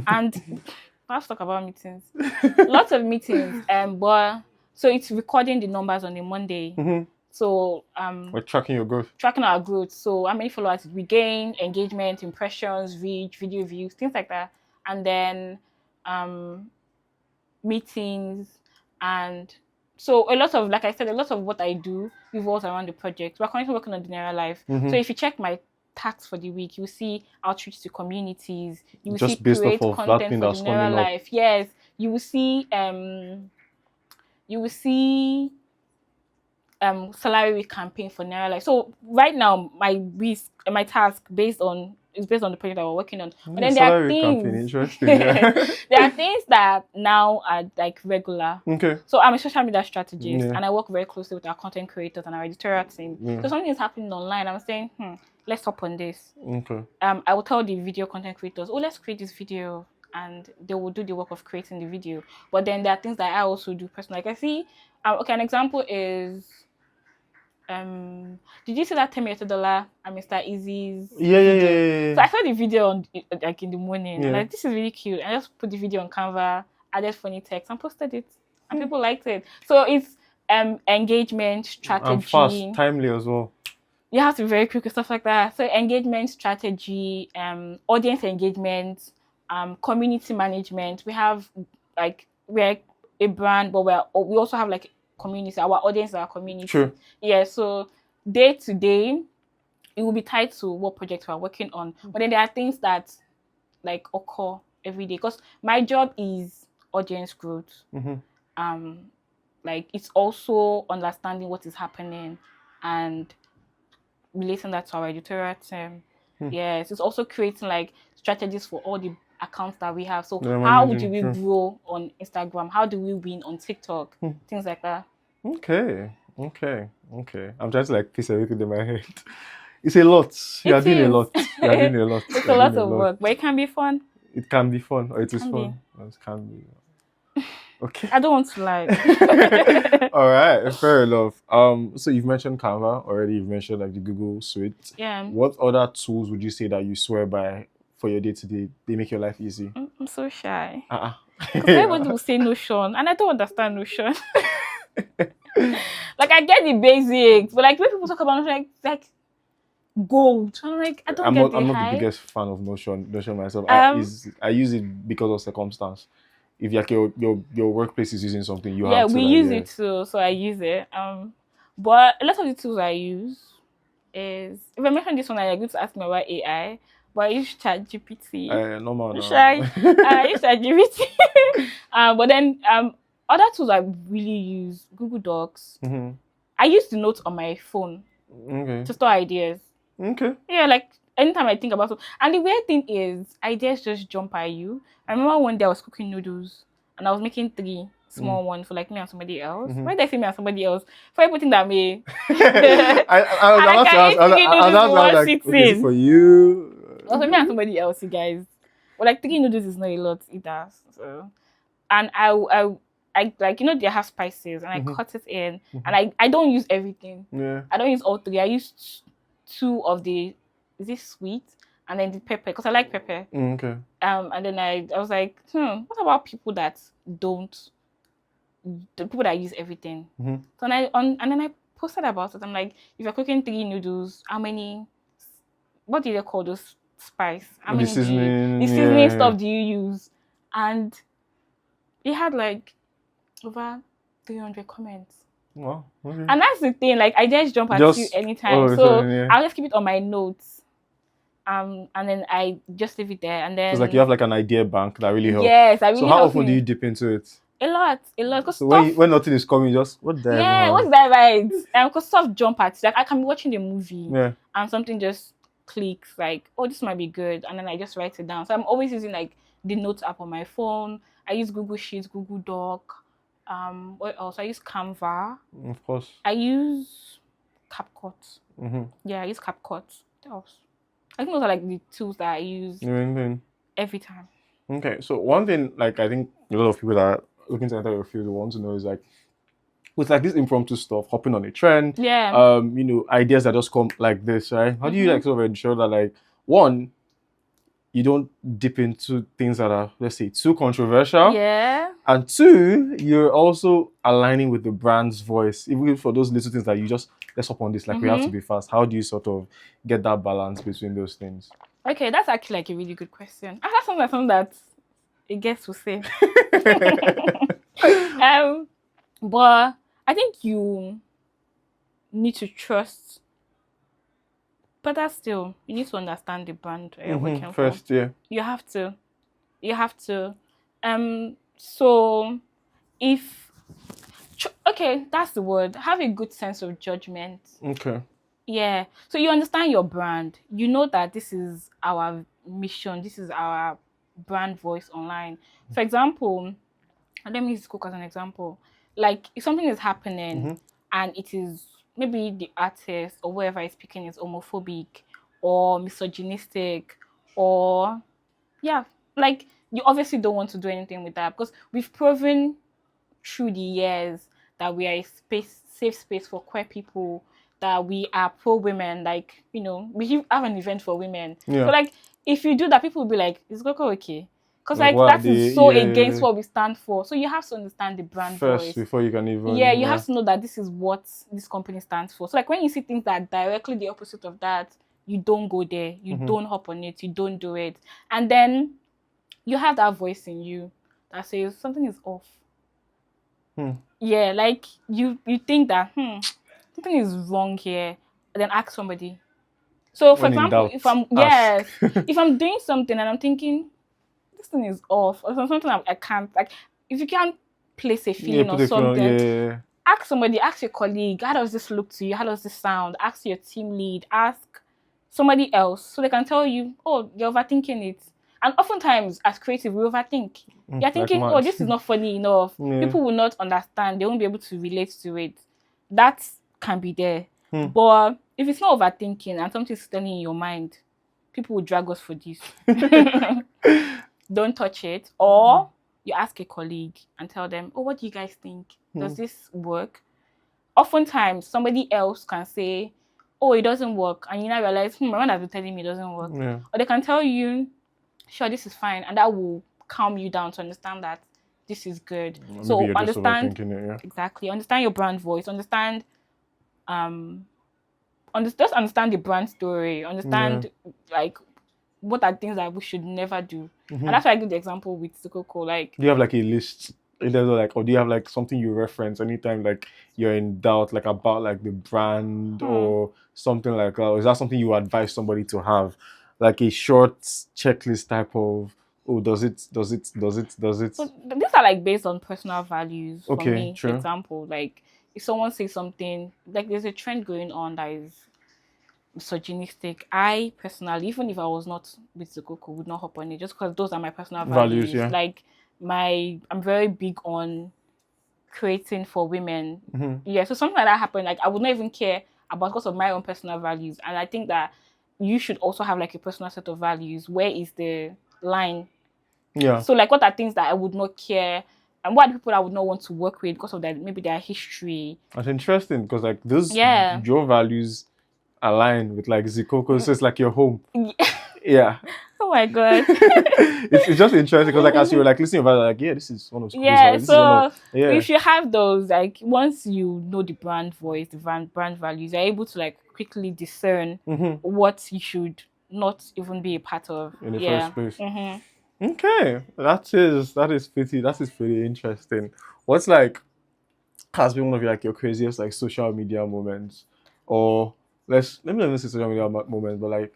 B: And let's talk about meetings. Lots of meetings. But so it's recording the numbers on a Monday. So
A: we're tracking your growth.
B: Tracking our growth. So how many followers did we gain, engagement, impressions, reach, video views, things like that. And then meetings. And so a lot of, like I said, a lot of what I do revolves around the project. We're currently working on the Naira Life. So if you check my tasks for the week, you'll see outreach to communities. You will
A: Just
B: see
A: based
B: create
A: off of
B: content
A: that thing
B: for
A: that's
B: the Naira
A: coming up.
B: Life. Yes. You will see salary campaign for Naira Life. So right now my task is based on the project that we're working on. But then there are things
A: campaign, interesting. Yeah.
B: there are things that now are like regular.
A: Okay.
B: So I'm a social media strategist and I work very closely with our content creators and our editorial team. So something is happening online. I'm saying, let's hop on this.
A: Okay.
B: I will tell the video content creators, let's create this video, and they will do the work of creating the video. But then there are things that I also do personally. Like I see, an example is, did you see that $10 and Mr. Easy's
A: Yeah.
B: So I saw the video on like in the morning. And like, this is really cute. I just put the video on Canva, added funny text, and posted it, and people liked it. So it's engagement strategy.
A: And fast, timely as well.
B: You have to be very quick and stuff like that. So engagement strategy, audience engagement, community management. We have we're a brand, but we also have like community. Our audience is our community.
A: True.
B: Yeah. So day to day, it will be tied to what projects we're working on. But then there are things that like occur every day, because my job is audience growth. Like it's also understanding what is happening and relating that to our editorial team. Yes, it's also creating like strategies for all the accounts that we have. So how do we grow on Instagram? How do we win on TikTok? Things like that.
A: Okay. I'm trying to like piece everything in my head. It's a lot. You're doing a lot.
B: It's a lot of work, but it can be fun.
A: It can be fun, or it is fun. It can be. Okay.
B: I don't want to lie.
A: All right, fair enough. So you've mentioned Canva already. You've mentioned like the Google Suite.
B: Yeah.
A: What other tools would you say that you swear by for your day-to-day? They make your life easy.
B: I'm so shy.
A: Because
B: everybody will say Notion, and I don't understand Notion. Like I get the basics, but like when people talk about Notion, like gold. I'm like, I don't
A: I'm
B: get
A: not the biggest fan of Notion myself. I use it because of circumstance. If like your workplace is using something, you have to.
B: We use it too, so I use it. But a lot of the tools I use is, if I mention this one, I'm going to ask me about AI. But I use ChatGPT.
A: Normal. No.
B: I use ChatGPT. But then other tools I really use, Google Docs. I use the notes on my phone to store ideas.
A: Okay.
B: Yeah, like anytime I think about it. And the weird thing is, ideas just jump at you. I remember one day I was cooking noodles and I was making 3 small ones for like me and somebody else. Why did I say me and somebody else? For everything that me.
A: I was like, okay, is it for you?
B: It was for me and somebody else, you guys. But like 3 noodles is not a lot either. So, and I like, they have spices and I cut it in, and I don't use everything.
A: Yeah.
B: I don't use all 3. I use 2 of the, is this sweet? And then the pepper, because I like pepper.
A: Okay.
B: And then I was like, what about people that don't, the people that use everything? So and then I posted about it. I'm like, if you're cooking 3 noodles, how many, what do they call those spice? How many seasoning stuff do you use? And it had like over 300 comments.
A: Wow. Okay.
B: And that's the thing, like I just jump at you anytime. I'll just keep it on my notes. And then I just leave it there, and then
A: it's like you have like an idea bank that really helps.
B: Yes, I really.
A: So how often do you dip into it?
B: A lot. Because
A: So
B: stuff.
A: when nothing is coming, just what the
B: Yeah, what's that right? Because stuff jump at you. Like I can be watching the movie
A: Yeah.
B: and something just clicks. Like, oh, this might be good, and then I just write it down. So I'm always using like the notes app on my phone. I use Google Sheets, Google Doc. What else? I use Canva.
A: Of course.
B: I use CapCut.
A: Mm-hmm.
B: Yeah, I use CapCut. What else? I think those are like the tools that I use every time.
A: Okay, so one thing, like I think a lot of people that are looking to enter your field want to know is like, with like this impromptu stuff, hopping on a trend,
B: Yeah.
A: you know, ideas that just come like this, right? How do you like sort of ensure that like one, you don't dip into things that are, let's say, too controversial?
B: Yeah.
A: And two, you're also aligning with the brand's voice, even for those little things that you just, let's hop on this, like we have to be fast. How do you sort of get that balance between those things?
B: Okay, that's actually like a really good question. That's something that it gets to say. But I think you need to trust, but that's still, you need to understand the brand you're working
A: first,
B: for.
A: yeah.
B: You have to. So if okay, that's the word. Have a good sense of judgment.
A: Okay.
B: Yeah. So you understand your brand. You know that this is our mission. This is our brand voice online. For example, and let me use Zikoko as an example. Like if something is happening and it is maybe the artist or whoever is speaking is homophobic or misogynistic or like you obviously don't want to do anything with that because we've proven through the years that we are a safe space for queer people, that we are pro women, like, you know, we have an event for women.
A: Yeah.
B: So like if you do that, people will be like, is Zikoko okay? Because like that is so against what we stand for. So you have to understand the brand
A: first
B: voice
A: before you can even
B: you have to know that this is what this company stands for. So like when you see things that are directly the opposite of that, you don't go there, you don't hop on it, you don't do it. And then you have that voice in you that says something is off. Yeah, like you think that something is wrong here, and then ask somebody. So for example, if I'm if I'm doing something and I'm thinking this thing is off or something I can't, like if you can't place a feeling or something, ask somebody, ask your colleague, how does this look to you? How does this sound? Ask your team lead, ask somebody else so they can tell you, oh, you're overthinking it. And oftentimes as creative, we overthink. You're thinking, oh, this is not funny enough. People will not understand. They won't be able to relate to it. That can be there. But if it's not overthinking and something's standing in your mind, people will drag us for this. Don't touch it. Or you ask a colleague and tell them, oh, what do you guys think? Does this work? Oftentimes, somebody else can say, oh, it doesn't work. And you now realize, my man has been telling me it doesn't work.
A: Yeah.
B: Or they can tell you, sure, this is fine. And that will calm you down to understand that this is good. So understand, exactly, understand your brand voice, understand, just understand the brand story, understand like what are things that we should never do. And that's why I give the example with Zikoko. Like,
A: do you have like a list? Like, or do you have like something you reference anytime like you're in doubt, like about like the brand or something like that? Or is that something you advise somebody to have, like a short checklist type of? Oh, does it? So
B: these are like based on personal values for me.
A: True.
B: For example, like if someone says something, like there's a trend going on that is misogynistic, I personally, even if I was not with Zikoko, would not hop on it just because those are my personal values. Like I'm very big on creating for women. So something like that happened, like I would not even care about because of my own personal values. And I think that you should also have like a personal set of values. Where is the line? So like what are things that I would not care and what are people I would not want to work with because of that, maybe their history.
A: That's interesting because like those your values align with like Zikoko, so it's like your home. Yeah.
B: Oh my god.
A: it's just interesting because like as you were like listening about it, like this is one of school's values.
B: So if you have those, like once you know the brand voice, the brand values, you're able to like quickly discern what you should not even be a part of
A: in the first place. Okay, that is pretty interesting. What's like has been one of your craziest like social media moments, or let me not even say social media moments, but like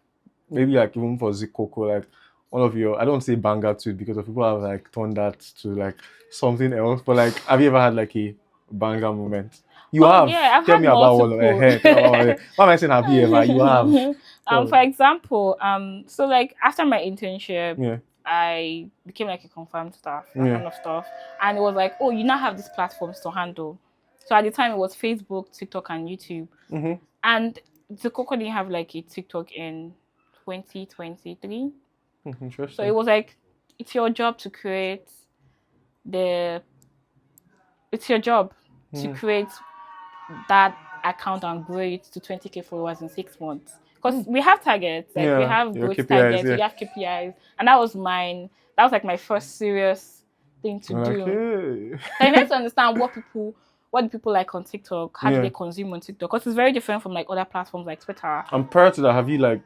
A: maybe like even for Zikoko, like one of your, I don't say banger tweet because of people have like turned that to like something else, but like, have you ever had like a banger moment? You
B: Oh
A: have.
B: yeah, I've
A: Tell
B: had
A: me about one.
B: multiple.
A: Tell me about one. What am I saying? Have you ever? You have.
B: For example, so like after my internship,
A: Yeah.
B: I became like a confirmed staff, that
A: Yeah.
B: kind of stuff. And it was like, oh, you now have these platforms to handle. So at the time it was Facebook, TikTok, and YouTube.
A: Mm-hmm.
B: And Zikoko didn't have like a TikTok in 2023.
A: Interesting.
B: So it was like, it's your job to create the it's your job to create that account and grow it to 20K followers in 6 months. Because we have targets, like we have
A: your
B: growth
A: KPIs,
B: targets,
A: yeah.
B: we have KPIs, and that was mine. That was like my first serious thing to do.
A: Okay.
B: So you need to understand what do people like on TikTok, how do
A: Yeah.
B: they consume on TikTok? Because it's very different from like other platforms like Twitter.
A: And prior to that,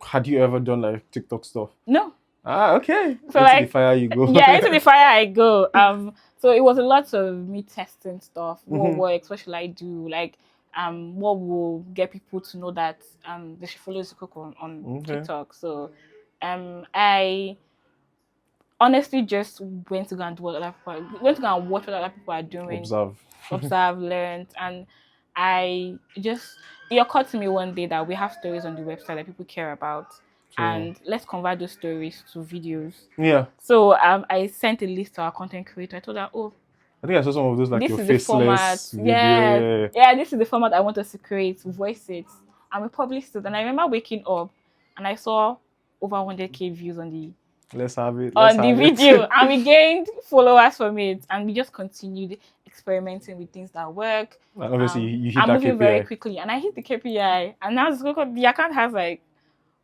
A: had you ever done like TikTok stuff?
B: No.
A: Okay.
B: So
A: into
B: like
A: the fire you go.
B: yeah, into the fire I go. So it was a lot of me testing stuff. What works? What should I do? Like what will get people to know that they should follow Zikoko on TikTok. So I honestly just went to go and do what other people went to go and watch what other people are doing. Observe, learned, and it occurred to me one day that we have stories on the website that people care about.
A: True.
B: And let's convert those stories to videos.
A: Yeah.
B: So I sent a list to our content creator. I told her, oh,
A: I think I saw some of those like
B: this
A: your
B: is the
A: faceless
B: format.
A: video.
B: Yeah, this is the format I want us to create, voice it. And we published it. And I remember waking up and I saw over 100K views on the
A: Let's have it.
B: video. And we gained followers from it. And we just continued experimenting with things that work.
A: And obviously, you hit
B: I'm
A: that
B: moving
A: KPI.
B: very quickly. And I hit the KPI. And now the account has like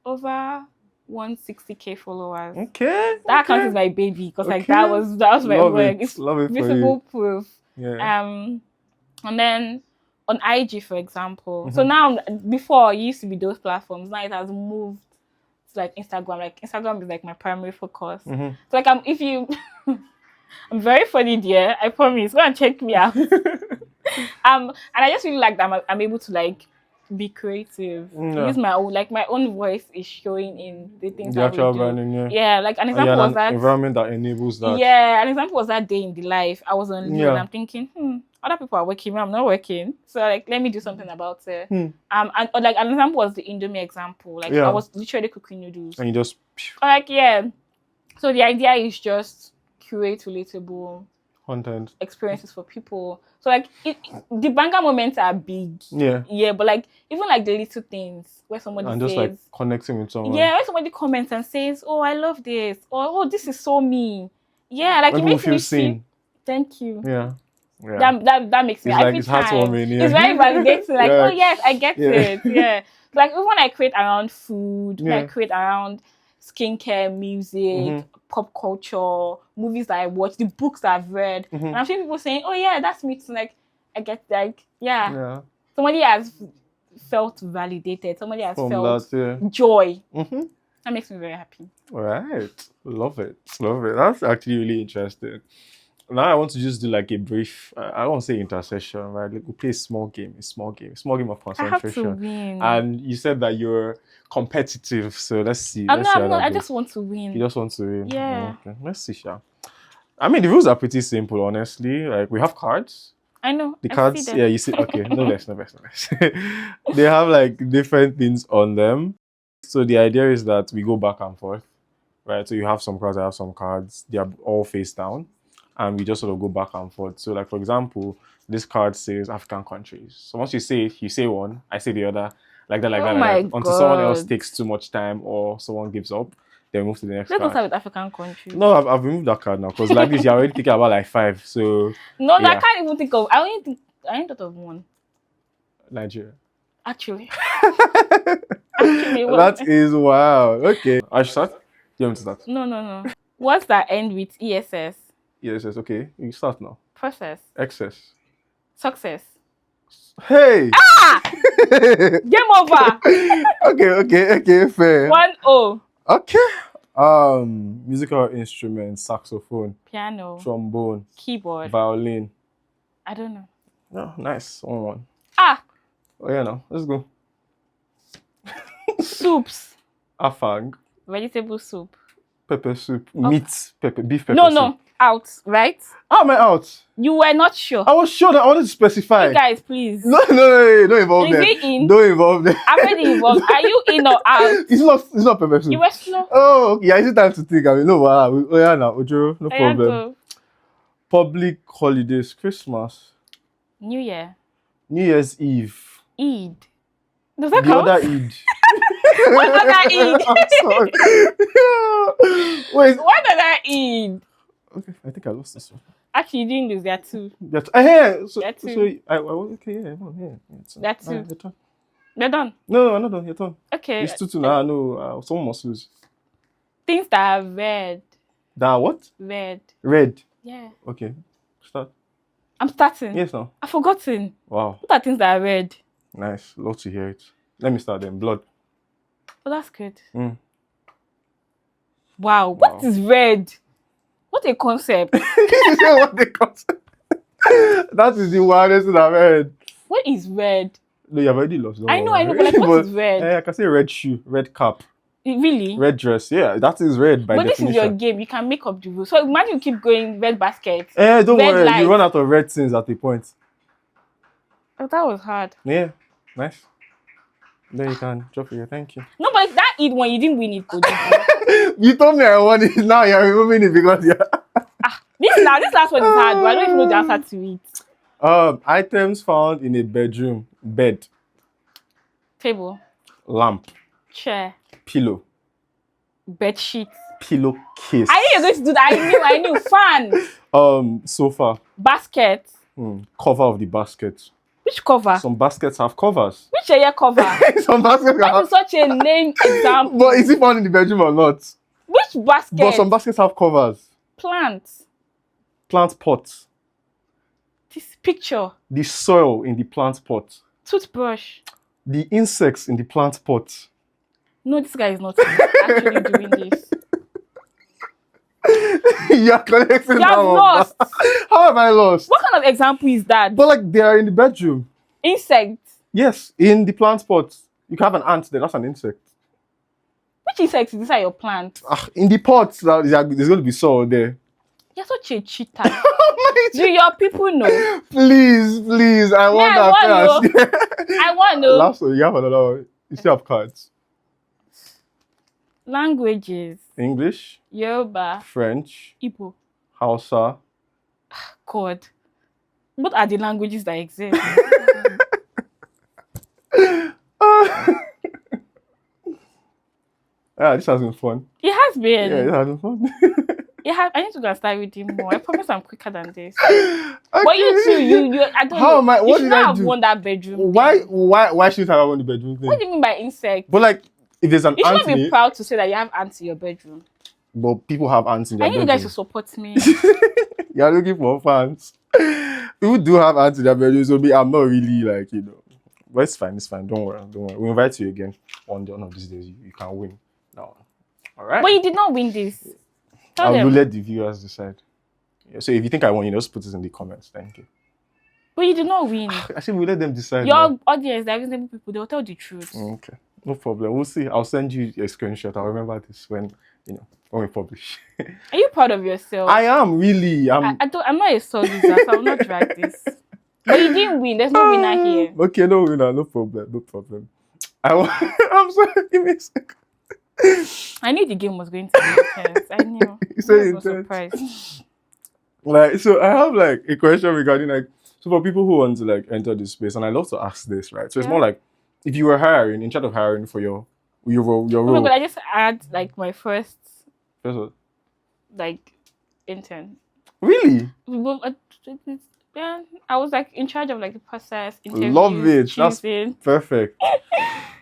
B: over 160K followers.
A: Okay.
B: That account is my baby because like that was my work. It's
A: Love it
B: visible proof.
A: Yeah.
B: And then on IG, for example. So now, before it used to be those platforms. Now it has moved to like Instagram. Like Instagram is like my primary focus. So like if you, I'm very funny, dear. I promise. Go and check me out. And I just really like that I'm able to like be creative. Use my own voice is showing in the things
A: the
B: that
A: actual
B: we do.
A: branding,
B: Yeah, like an example was that
A: environment that enables that.
B: Yeah, an example was that day in the life. I was on leave and I'm thinking, other people are working, I'm not working. So like let me do something about it. And like an example was the Indomie example. Like I was literally cooking noodles.
A: And you just
B: So the idea is just curate relatable
A: content
B: experiences for people. So like the banger moments are big.
A: Yeah,
B: but like even like the little things where somebody
A: and
B: says,
A: just like connecting with someone.
B: Yeah, when somebody comments and says, "Oh, I love this," or "Oh, this is so me." Yeah, like
A: when
B: it makes
A: feel
B: me
A: seen.
B: Thank you.
A: Yeah.
B: That makes me
A: it's
B: every
A: like, it's
B: time.
A: heartwarming. Yeah.
B: It's very validating. Like, oh yes, I get it. Yeah. Like even when I create around food, when I create around skincare, music, pop culture, movies that I watch, the books that I've read, and I'm seeing people saying, "Oh yeah, that's me too." Like I get like somebody has felt validated. Somebody has felt joy. That makes me very happy.
A: All right. Love it. That's actually really interesting. Now I want to just do like a brief, I don't want to say intercession, right? Like we play a small game of concentration.
B: I have to win.
A: And you said that you're competitive, so let's see.
B: I'm not. I just want to win.
A: You just want to win?
B: Yeah.
A: Okay. Let's see, Sha. I mean, the rules are pretty simple, honestly. Like we have cards.
B: I know.
A: The cards, you see. Okay, no less. They have like different things on them. So the idea is that we go back and forth, right? So you have some cards, I have some cards. They are all face down, and we just sort of go back and forth. So, like for example, this card says African countries. So once you say it, you say one, I say the other, like that, until someone else takes too much time or someone gives up. Then move to the next card.
B: Let's start with African countries.
A: No, I've removed that card now because like this, you're already thinking about like 5. So
B: no, I can't even think of. I ain't thought of one.
A: Nigeria.
B: Actually,
A: that is wild. Okay, I should start. You want to start?
B: No. What's that end with ESS?
A: ESS. Okay, you start now.
B: Process.
A: Excess.
B: Success.
A: Hey.
B: Game over.
A: Okay. Fair.
B: 1-0.
A: Okay. Musical instruments: saxophone,
B: piano,
A: trombone,
B: keyboard,
A: violin.
B: I don't know.
A: Oh, nice. 1-1. Oh yeah, no. Let's go.
B: Soups.
A: Afang.
B: Vegetable soup.
A: Pepper soup, meat, beef pepper
B: No,
A: soup.
B: no, out, right?
A: How am I out?
B: You were not sure.
A: I was sure that I wanted to specify.
B: You guys, please.
A: No, don't involve
B: Is
A: them.
B: it in?
A: Don't involve them.
B: I'm already involved. Are you in or out?
A: It's not pepper soup.
B: You were slow.
A: Oh, okay. Yeah, it's time to think. I mean, no, oh yeah, now, Ojo, no problem.
B: Go.
A: Public holidays, Christmas,
B: New Year.
A: New Year's Eve,
B: Eid. Does that
A: the
B: count?
A: other Eid.
B: What does that Eid?
A: I'm sorry. Wait.
B: What does that Eid?
A: Okay, I think I lost this one.
B: Actually, you didn't lose. There are two.
A: So,
B: There are two.
A: so okay, yeah, come on, yeah.
B: There are two.
A: Your turn.
B: They're done.
A: No, I'm not done. Your turn.
B: Okay.
A: It's 2-2 now. No, someone must lose.
B: Things that are red.
A: That what?
B: Red.
A: Red.
B: Yeah.
A: Okay, start.
B: I'm starting.
A: Yes, no.
B: I've forgotten.
A: Wow,
B: What are things that are red?
A: nice. Love to hear it. Let me start then. Blood.
B: Oh, that's good.
A: Mm.
B: Wow. What is red? What a concept.
A: What they call it. That is the wildest thing I've heard.
B: What is red?
A: No, you've already lost. Don't
B: I know,
A: worry.
B: but like, what is red?
A: I can say red shoe, red cap,
B: Really?
A: red dress. Yeah, that is red by
B: But this
A: definition.
B: is your game. You can make up the rules. So imagine you keep going red basket.
A: Don't
B: red
A: worry.
B: light.
A: You run out of red things at a point.
B: Oh, that was hard.
A: Yeah, nice. Then you can drop it. Thank you.
B: No, but that Eid one, you didn't win it. Though,
A: You told me I won it. Now you're removing it because
B: this last one is hard, but I don't even know the answer to it.
A: Items found in a bedroom: bed,
B: Table,
A: lamp,
B: chair,
A: pillow,
B: bed sheet.
A: pillowcase.
B: I knew you were going to do that. I knew. Fan,
A: Sofa,
B: basket.
A: cover of the basket.
B: Which cover?
A: Some baskets have covers.
B: Which area cover?
A: Some baskets
B: That
A: have.
B: is such a lame example.
A: But is it found in the bedroom or not?
B: Which basket?
A: But some baskets have covers.
B: Plant.
A: Plant pots.
B: This picture.
A: The soil in the plant pot.
B: Toothbrush.
A: The insects in the plant pot.
B: No, this guy is not actually doing this.
A: You are collecting
B: You
A: that
B: have
A: one.
B: lost.
A: How have I lost?
B: What kind of example is that?
A: But like they are in the bedroom.
B: Insect.
A: Yes, in the plant pot. You can have an ant there. That's an insect.
B: Which insect is inside your plant?
A: In the pot, there's going to be soil there.
B: You're such a cheater. Do your people know?
A: Please. I want that first.
B: I want to know.
A: Last one, you have another one. You still have cards.
B: Languages.
A: English,
B: Yoruba.
A: French,
B: Igbo.
A: Hausa.
B: God. What are the languages that exist?
A: This has been fun.
B: It has been.
A: Yeah, it has been fun.
B: I need to go and start reading more. I promise I'm quicker than this. Okay. But you too, you I don't
A: How
B: know.
A: am I? What
B: you should
A: did I
B: not have
A: do?
B: won that bedroom.
A: Why shouldn't I have won the bedroom thing?
B: What do you mean by insect?
A: But like, if there's an
B: You
A: ant
B: should not be
A: in it,
B: proud to say that you have ants in your bedroom.
A: but people have ants in their
B: I need you
A: bedroom.
B: guys to support me.
A: You're looking for fans. People do have ants in their bedroom, so I'm not really like, But it's fine. Don't worry. We'll invite you again one of these days. You can win. No. All right.
B: But you did not win this.
A: I
B: Tell
A: will
B: them.
A: let the viewers decide. Yeah, so if you think I won, just put it in the comments. Thank you.
B: But you did not win.
A: I said we'll let them decide.
B: Your
A: now.
B: audience, they're reasonable people. They will tell the truth.
A: Okay. No problem. We'll see. I'll send you a screenshot. I'll remember this when we publish.
B: Are you proud of yourself?
A: I am really.
B: I'm not a sore loser, so I will not drag this. But you didn't win. There's no winner here.
A: Okay, no winner. No problem. I'm sorry. Give me a second.
B: I knew the game was going to be intense. I knew.
A: You said
B: I was
A: intense.
B: surprised.
A: So I have like a question regarding so for people who want to enter this space, and I love to ask this, right? So it's more like if you were in charge of hiring for your role.
B: Oh my God, I just had my first
A: what?
B: intern.
A: Really?
B: Yeah, I was in charge of the process.
A: Love it.
B: Choosing.
A: That's perfect.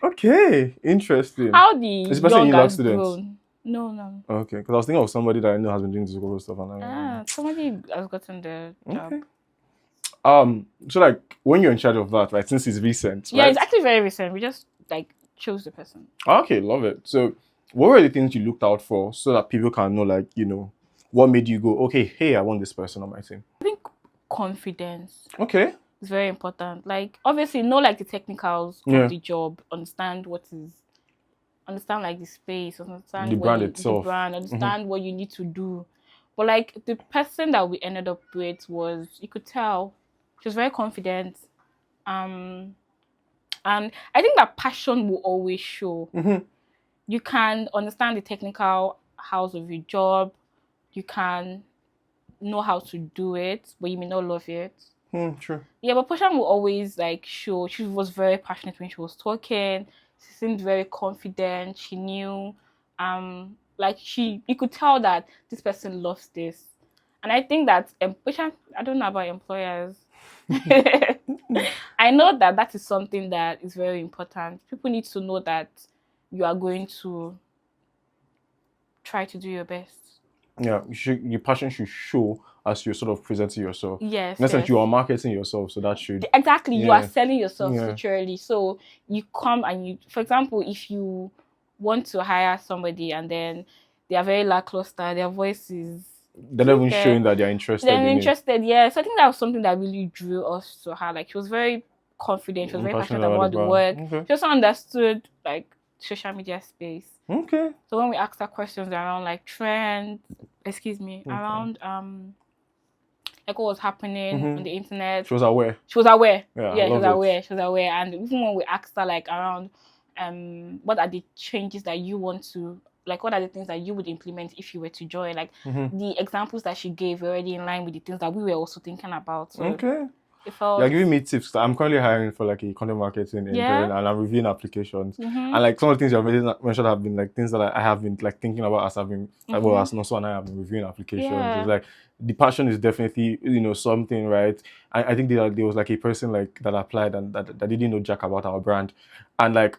A: Okay, interesting.
B: How the
A: Is the person
B: young
A: in law
B: has
A: students?
B: grown. No.
A: Okay, because I was thinking of somebody that I know has been doing this Zikoko stuff, and
B: Somebody has gotten the job.
A: Okay. So when you're in charge of that, right? Since it's recent,
B: Yeah,
A: right?
B: it's actually very recent. We just chose the person.
A: Okay, love it. So, what were the things you looked out for so that people can know, what made you go, okay, hey, I want this person on my team?
B: I think confidence
A: Okay.
B: is very important. Obviously, know the technicals of the job, understand what is understand like the space, understand
A: The brand
B: the
A: itself.
B: brand, understand what you need to do. But like the person that we ended up with was, you could tell, she was very confident. And I think that passion will always show. You can understand the technical house of your job. You can know how to do it, but you may not love it.
A: True.
B: Yeah, but passion will always like show. She was very passionate when she was talking. She seemed very confident. She knew, like you could tell that this person loves this. And I think that, which I don't know about employers. I know that is something that is very important. People need to know that you are going to try to do your best.
A: Yeah, your passion should show as you're sort of presenting yourself.
B: Yes.
A: In essence, you are marketing yourself, so that should...
B: Exactly,
A: yeah.
B: You are selling yourself literally. So you come and you, for example, if you want to hire somebody and then they are very lackluster, their voice is...
A: They're not even showing that they're interested
B: Yeah. So I think that was something that really drew us to her. Like, she was very confident. She was very passionate about the work. Okay. She also understood, like, social media space.
A: Okay.
B: So when we asked her questions around, like, trends, around, like, what was happening on the internet.
A: She was aware.
B: She was aware.
A: Yeah,
B: she was aware. She was aware. And even when we asked her, like, around, what are the changes that you want to... like, what are the things that you would implement if you were to join? Like, the examples that she gave were already in line with the things that we were also thinking about. So
A: okay.
B: You're
A: giving me tips. I'm currently hiring for like a content marketing intern, and I'm reviewing applications. And like some of the things you have mentioned have been like things that I have been like thinking about as I've been, well, as Noso and I have been reviewing applications. It's like the passion is definitely, something, right? I think there was like a person like that applied and that didn't know jack about our brand, and like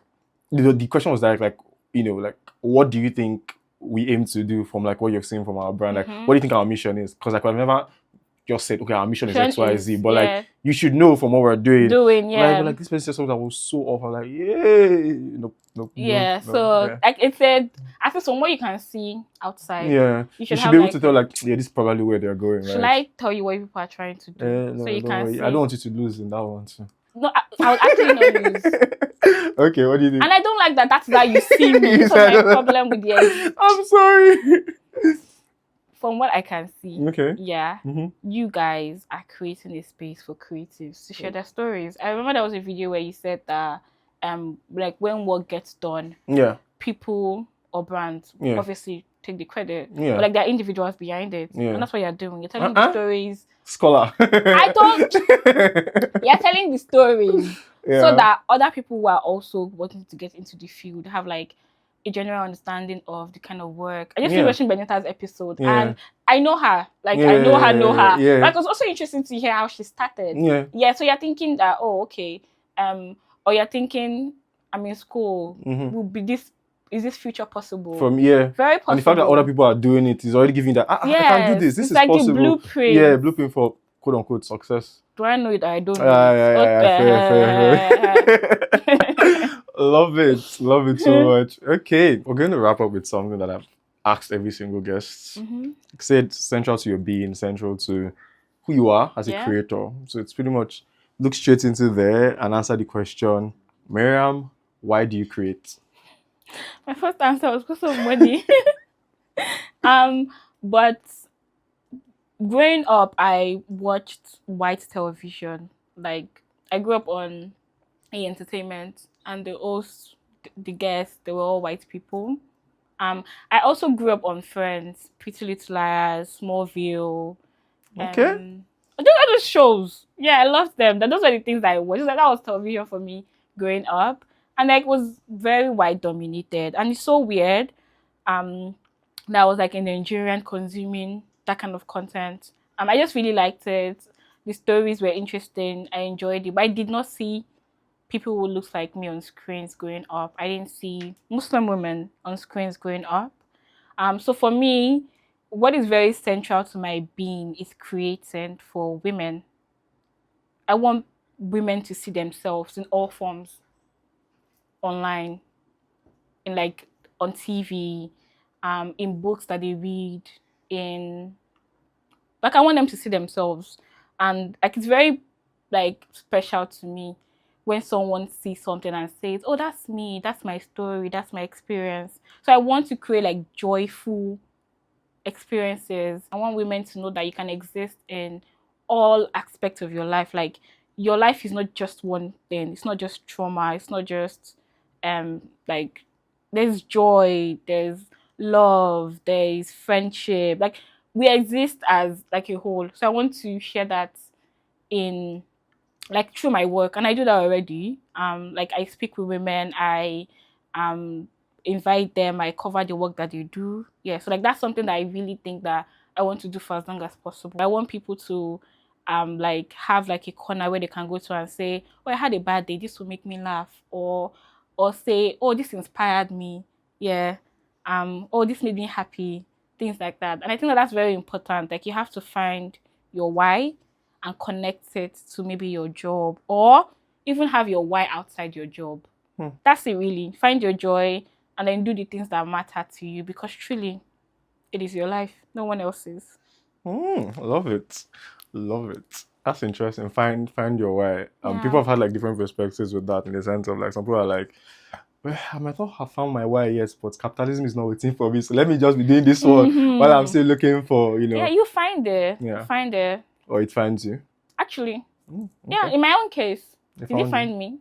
A: the question was like like what do you think we aim to do from like what you've seen from our brand? Like, what do you think our mission is? Because like I've never just said, okay, our mission is XYZ, but like you should know from what we're doing. Like this person said something that was so off. I'm like, yay! Nope.
B: Like it said, I think from what you can see outside,
A: you should be able to tell like, this is probably where they're going.
B: Should I tell you what people are trying to do?
A: No, you can see. I don't want you to lose in that one too.
B: No, I would actually not lose.
A: Okay, what do you think?
B: And I don't like that. That's how you see me. So my problem with the...
A: I'm sorry.
B: From what I can see,
A: okay,
B: you guys are creating a space for creatives to share their stories. I remember there was a video where you said that, like when work gets done, people or brands obviously take the credit, but like there are individuals behind it, and that's what you're doing. You're telling the stories.
A: Scholar.
B: I don't. You're telling the stories so that other people who are also wanting to get into the field have like a general understanding of the kind of work. I just finished watching Benita's episode, and I know her. Like I know her.
A: Yeah.
B: Like it was also interesting to hear how she started. So you're thinking that, oh, okay, or you're thinking, I'm in school. Will be this? Is this future possible? Very possible.
A: And the fact that other people are doing it is already giving that. I can do this. This is
B: like
A: possible.
B: The blueprint.
A: Blueprint for quote unquote success.
B: Do I know it? I don't know.
A: Fair. Love it so much. Okay, we're going to wrap up with something that I've asked every single guest. Said central to your being, central to who you are as a creator. So it's pretty much look straight into there and answer the question, Miriam, why do you create?
B: My first answer was because of money. But growing up, I watched white television. Like I grew up on entertainment, and the guests, they were all white people. I also grew up on Friends, Pretty Little Liars, Smallville. Those shows. Yeah, I loved them. Those were the things that I watched. Like, that was television for me growing up. And like, it was very white dominated. And it's so weird that I was like a Nigerian consuming that kind of content. I just really liked it. The stories were interesting. I enjoyed it. But I did not see people who looked like me on screens growing up. I didn't see Muslim women on screens growing up. So for me, what is very central to my being is creating for women. I want women to see themselves in all forms. Online, in like on TV, in books that they read, in like I want them to see themselves, and like it's very like special to me when someone sees something and says, oh, that's me, that's my story, that's my experience. So I want to create like joyful experiences. I want women to know that you can exist in all aspects of your life. Like your life is not just one thing. It's not just trauma. It's not just like there's joy, there's love, there's friendship. Like we exist as like a whole. So I want to share that in like through my work, and I do that already. Like I speak with women, I invite them, I cover the work that they do. Yeah, so like that's something that I really think that I want to do for as long as possible. I want people to like have like a corner where they can go to and say, oh, I had a bad day, this will make me laugh, or say, oh, this inspired me. Yeah. Oh, this made me happy, things like that. And I think that that's very important. Like you have to find your why and connect it to maybe your job, or even have your why outside your job. That's it, really. Find your joy and then do the things that matter to you, because truly it is your life, no one else's.
A: Love it. That's interesting. Find your why. People have had like different perspectives with that, in the sense of like some people are like, well, I might not have found my why yet, but capitalism is not waiting for me, so let me just be doing this one while I'm still looking for,
B: Yeah, you find it. Yeah. Find it.
A: Or it finds you.
B: Actually. Okay. Yeah, in my own case. Did he find me?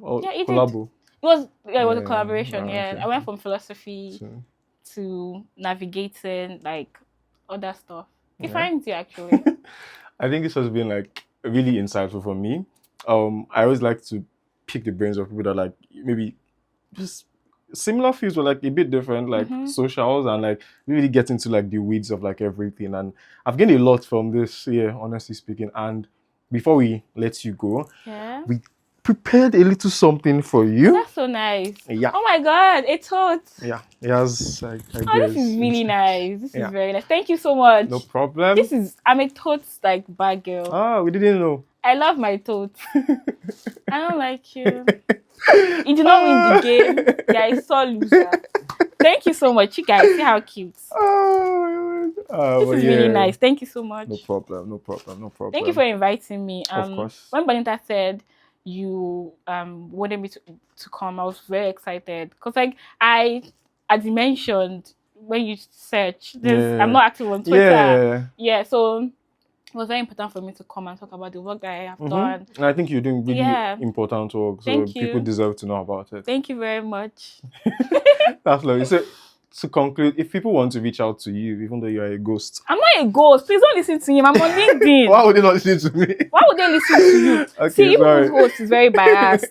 A: Oh,
B: yeah, it
A: collabo.
B: Did. It was a collaboration, Okay. I went from philosophy to navigating like other stuff. He finds you, actually.
A: I think this has been like really insightful for me. I always like to pick the brains of people that like maybe just similar fields, but like a bit different, like socials, and like really get into like the weeds of like everything. And I've gained a lot from this, honestly speaking. And before we let you go, we prepared a little something for you.
B: That's so nice.
A: Yeah.
B: Oh my god, it's hot.
A: Yeah. It has like
B: this is really nice. This is very nice. Thank you so much.
A: No problem.
B: I'm a totes like bad girl.
A: Ah, we didn't know.
B: I love my totes. I don't like you. You did not win the game. Yeah, I saw loser. Thank you so much. You guys, see how cute. This is really nice. Thank you so much.
A: No problem.
B: Thank you for inviting me.
A: Of course.
B: When Bonita said you wanted me to come, I was very excited. Because like as you mentioned, when you search this, I'm not active on Twitter. Yeah, so it was very important for me to come and talk about the work that I have done.
A: And I think you're doing really important work, so people deserve to know about it.
B: Thank you very much.
A: That's lovely. So, to conclude, if people want to reach out to you, even though you're a ghost.
B: I'm not a ghost. Please don't listen to him. I'm on LinkedIn.
A: Why would they not listen to me?
B: Why would they listen to you?
A: Okay,
B: see, even this host is very biased.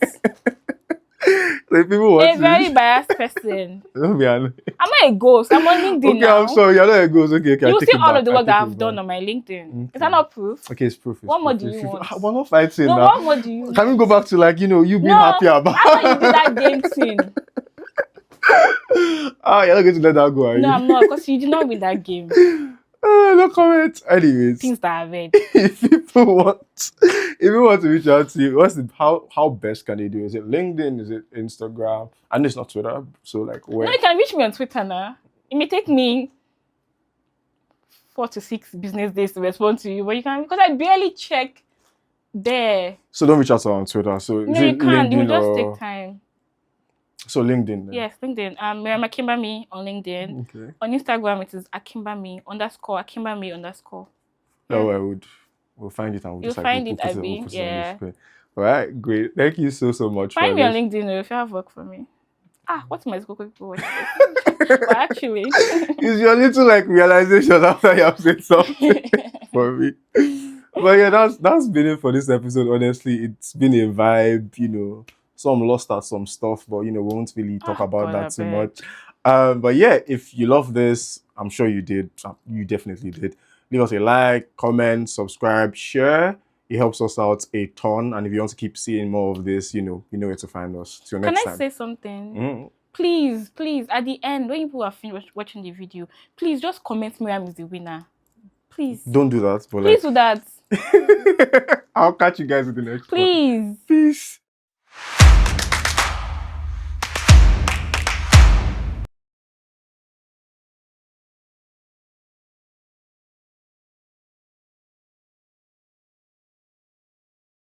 A: So if people want
B: a very biased person.
A: Don't be annoying.
B: I'm not a ghost. I'm on LinkedIn now.
A: I'm sorry. You're not a ghost. Okay.
B: You'll see all of the work that I've done on my LinkedIn. Okay. Is that not proof?
A: Okay, it's proof.
B: What more do you want?
A: We're not fighting now.
B: What more do you want?
A: Can we go back to like, you being happy about?
B: I thought you did that game thing.
A: You're not going to let that go, are you?
B: No, I'm not, because you did not win that game.
A: No comment. Anyways,
B: things that I've read.
A: If you want to reach out to you, how best can they do? Is it LinkedIn? Is it Instagram? And it's not Twitter. So like where?
B: No, you can reach me on Twitter now. It may take me 4 to 6 business days to respond to you, but you can, because I barely check there.
A: So don't reach out to her on Twitter. So
B: no, you can't. It will just take time.
A: So LinkedIn then?
B: Yes, LinkedIn. Miriam Akimbami on LinkedIn. Okay. On Instagram it is Akimbami_.
A: Yeah. Oh, we'll find it and
B: you'll find it, Abby. Yeah.
A: All right, great. Thank you so much.
B: Find me on LinkedIn if you have work for me. What's my Zikoko people watching? But actually,
A: it's your little like realization after you have said something for me. But yeah, that's been it for this episode. Honestly, it's been a vibe, Some lost at some stuff, but we won't really talk about that too much. But yeah, if you love this, I'm sure you did. You definitely did. Leave us a like, comment, subscribe, share. It helps us out a ton. And if you want to keep seeing more of this, you know where to find us. Till next time.
B: Can I say something? Please, at the end, when people are finished watching the video, please just comment Miriam is the winner. Please.
A: Don't do that. But
B: please do that.
A: I'll catch you guys in the next one.
B: Please.
A: Peace.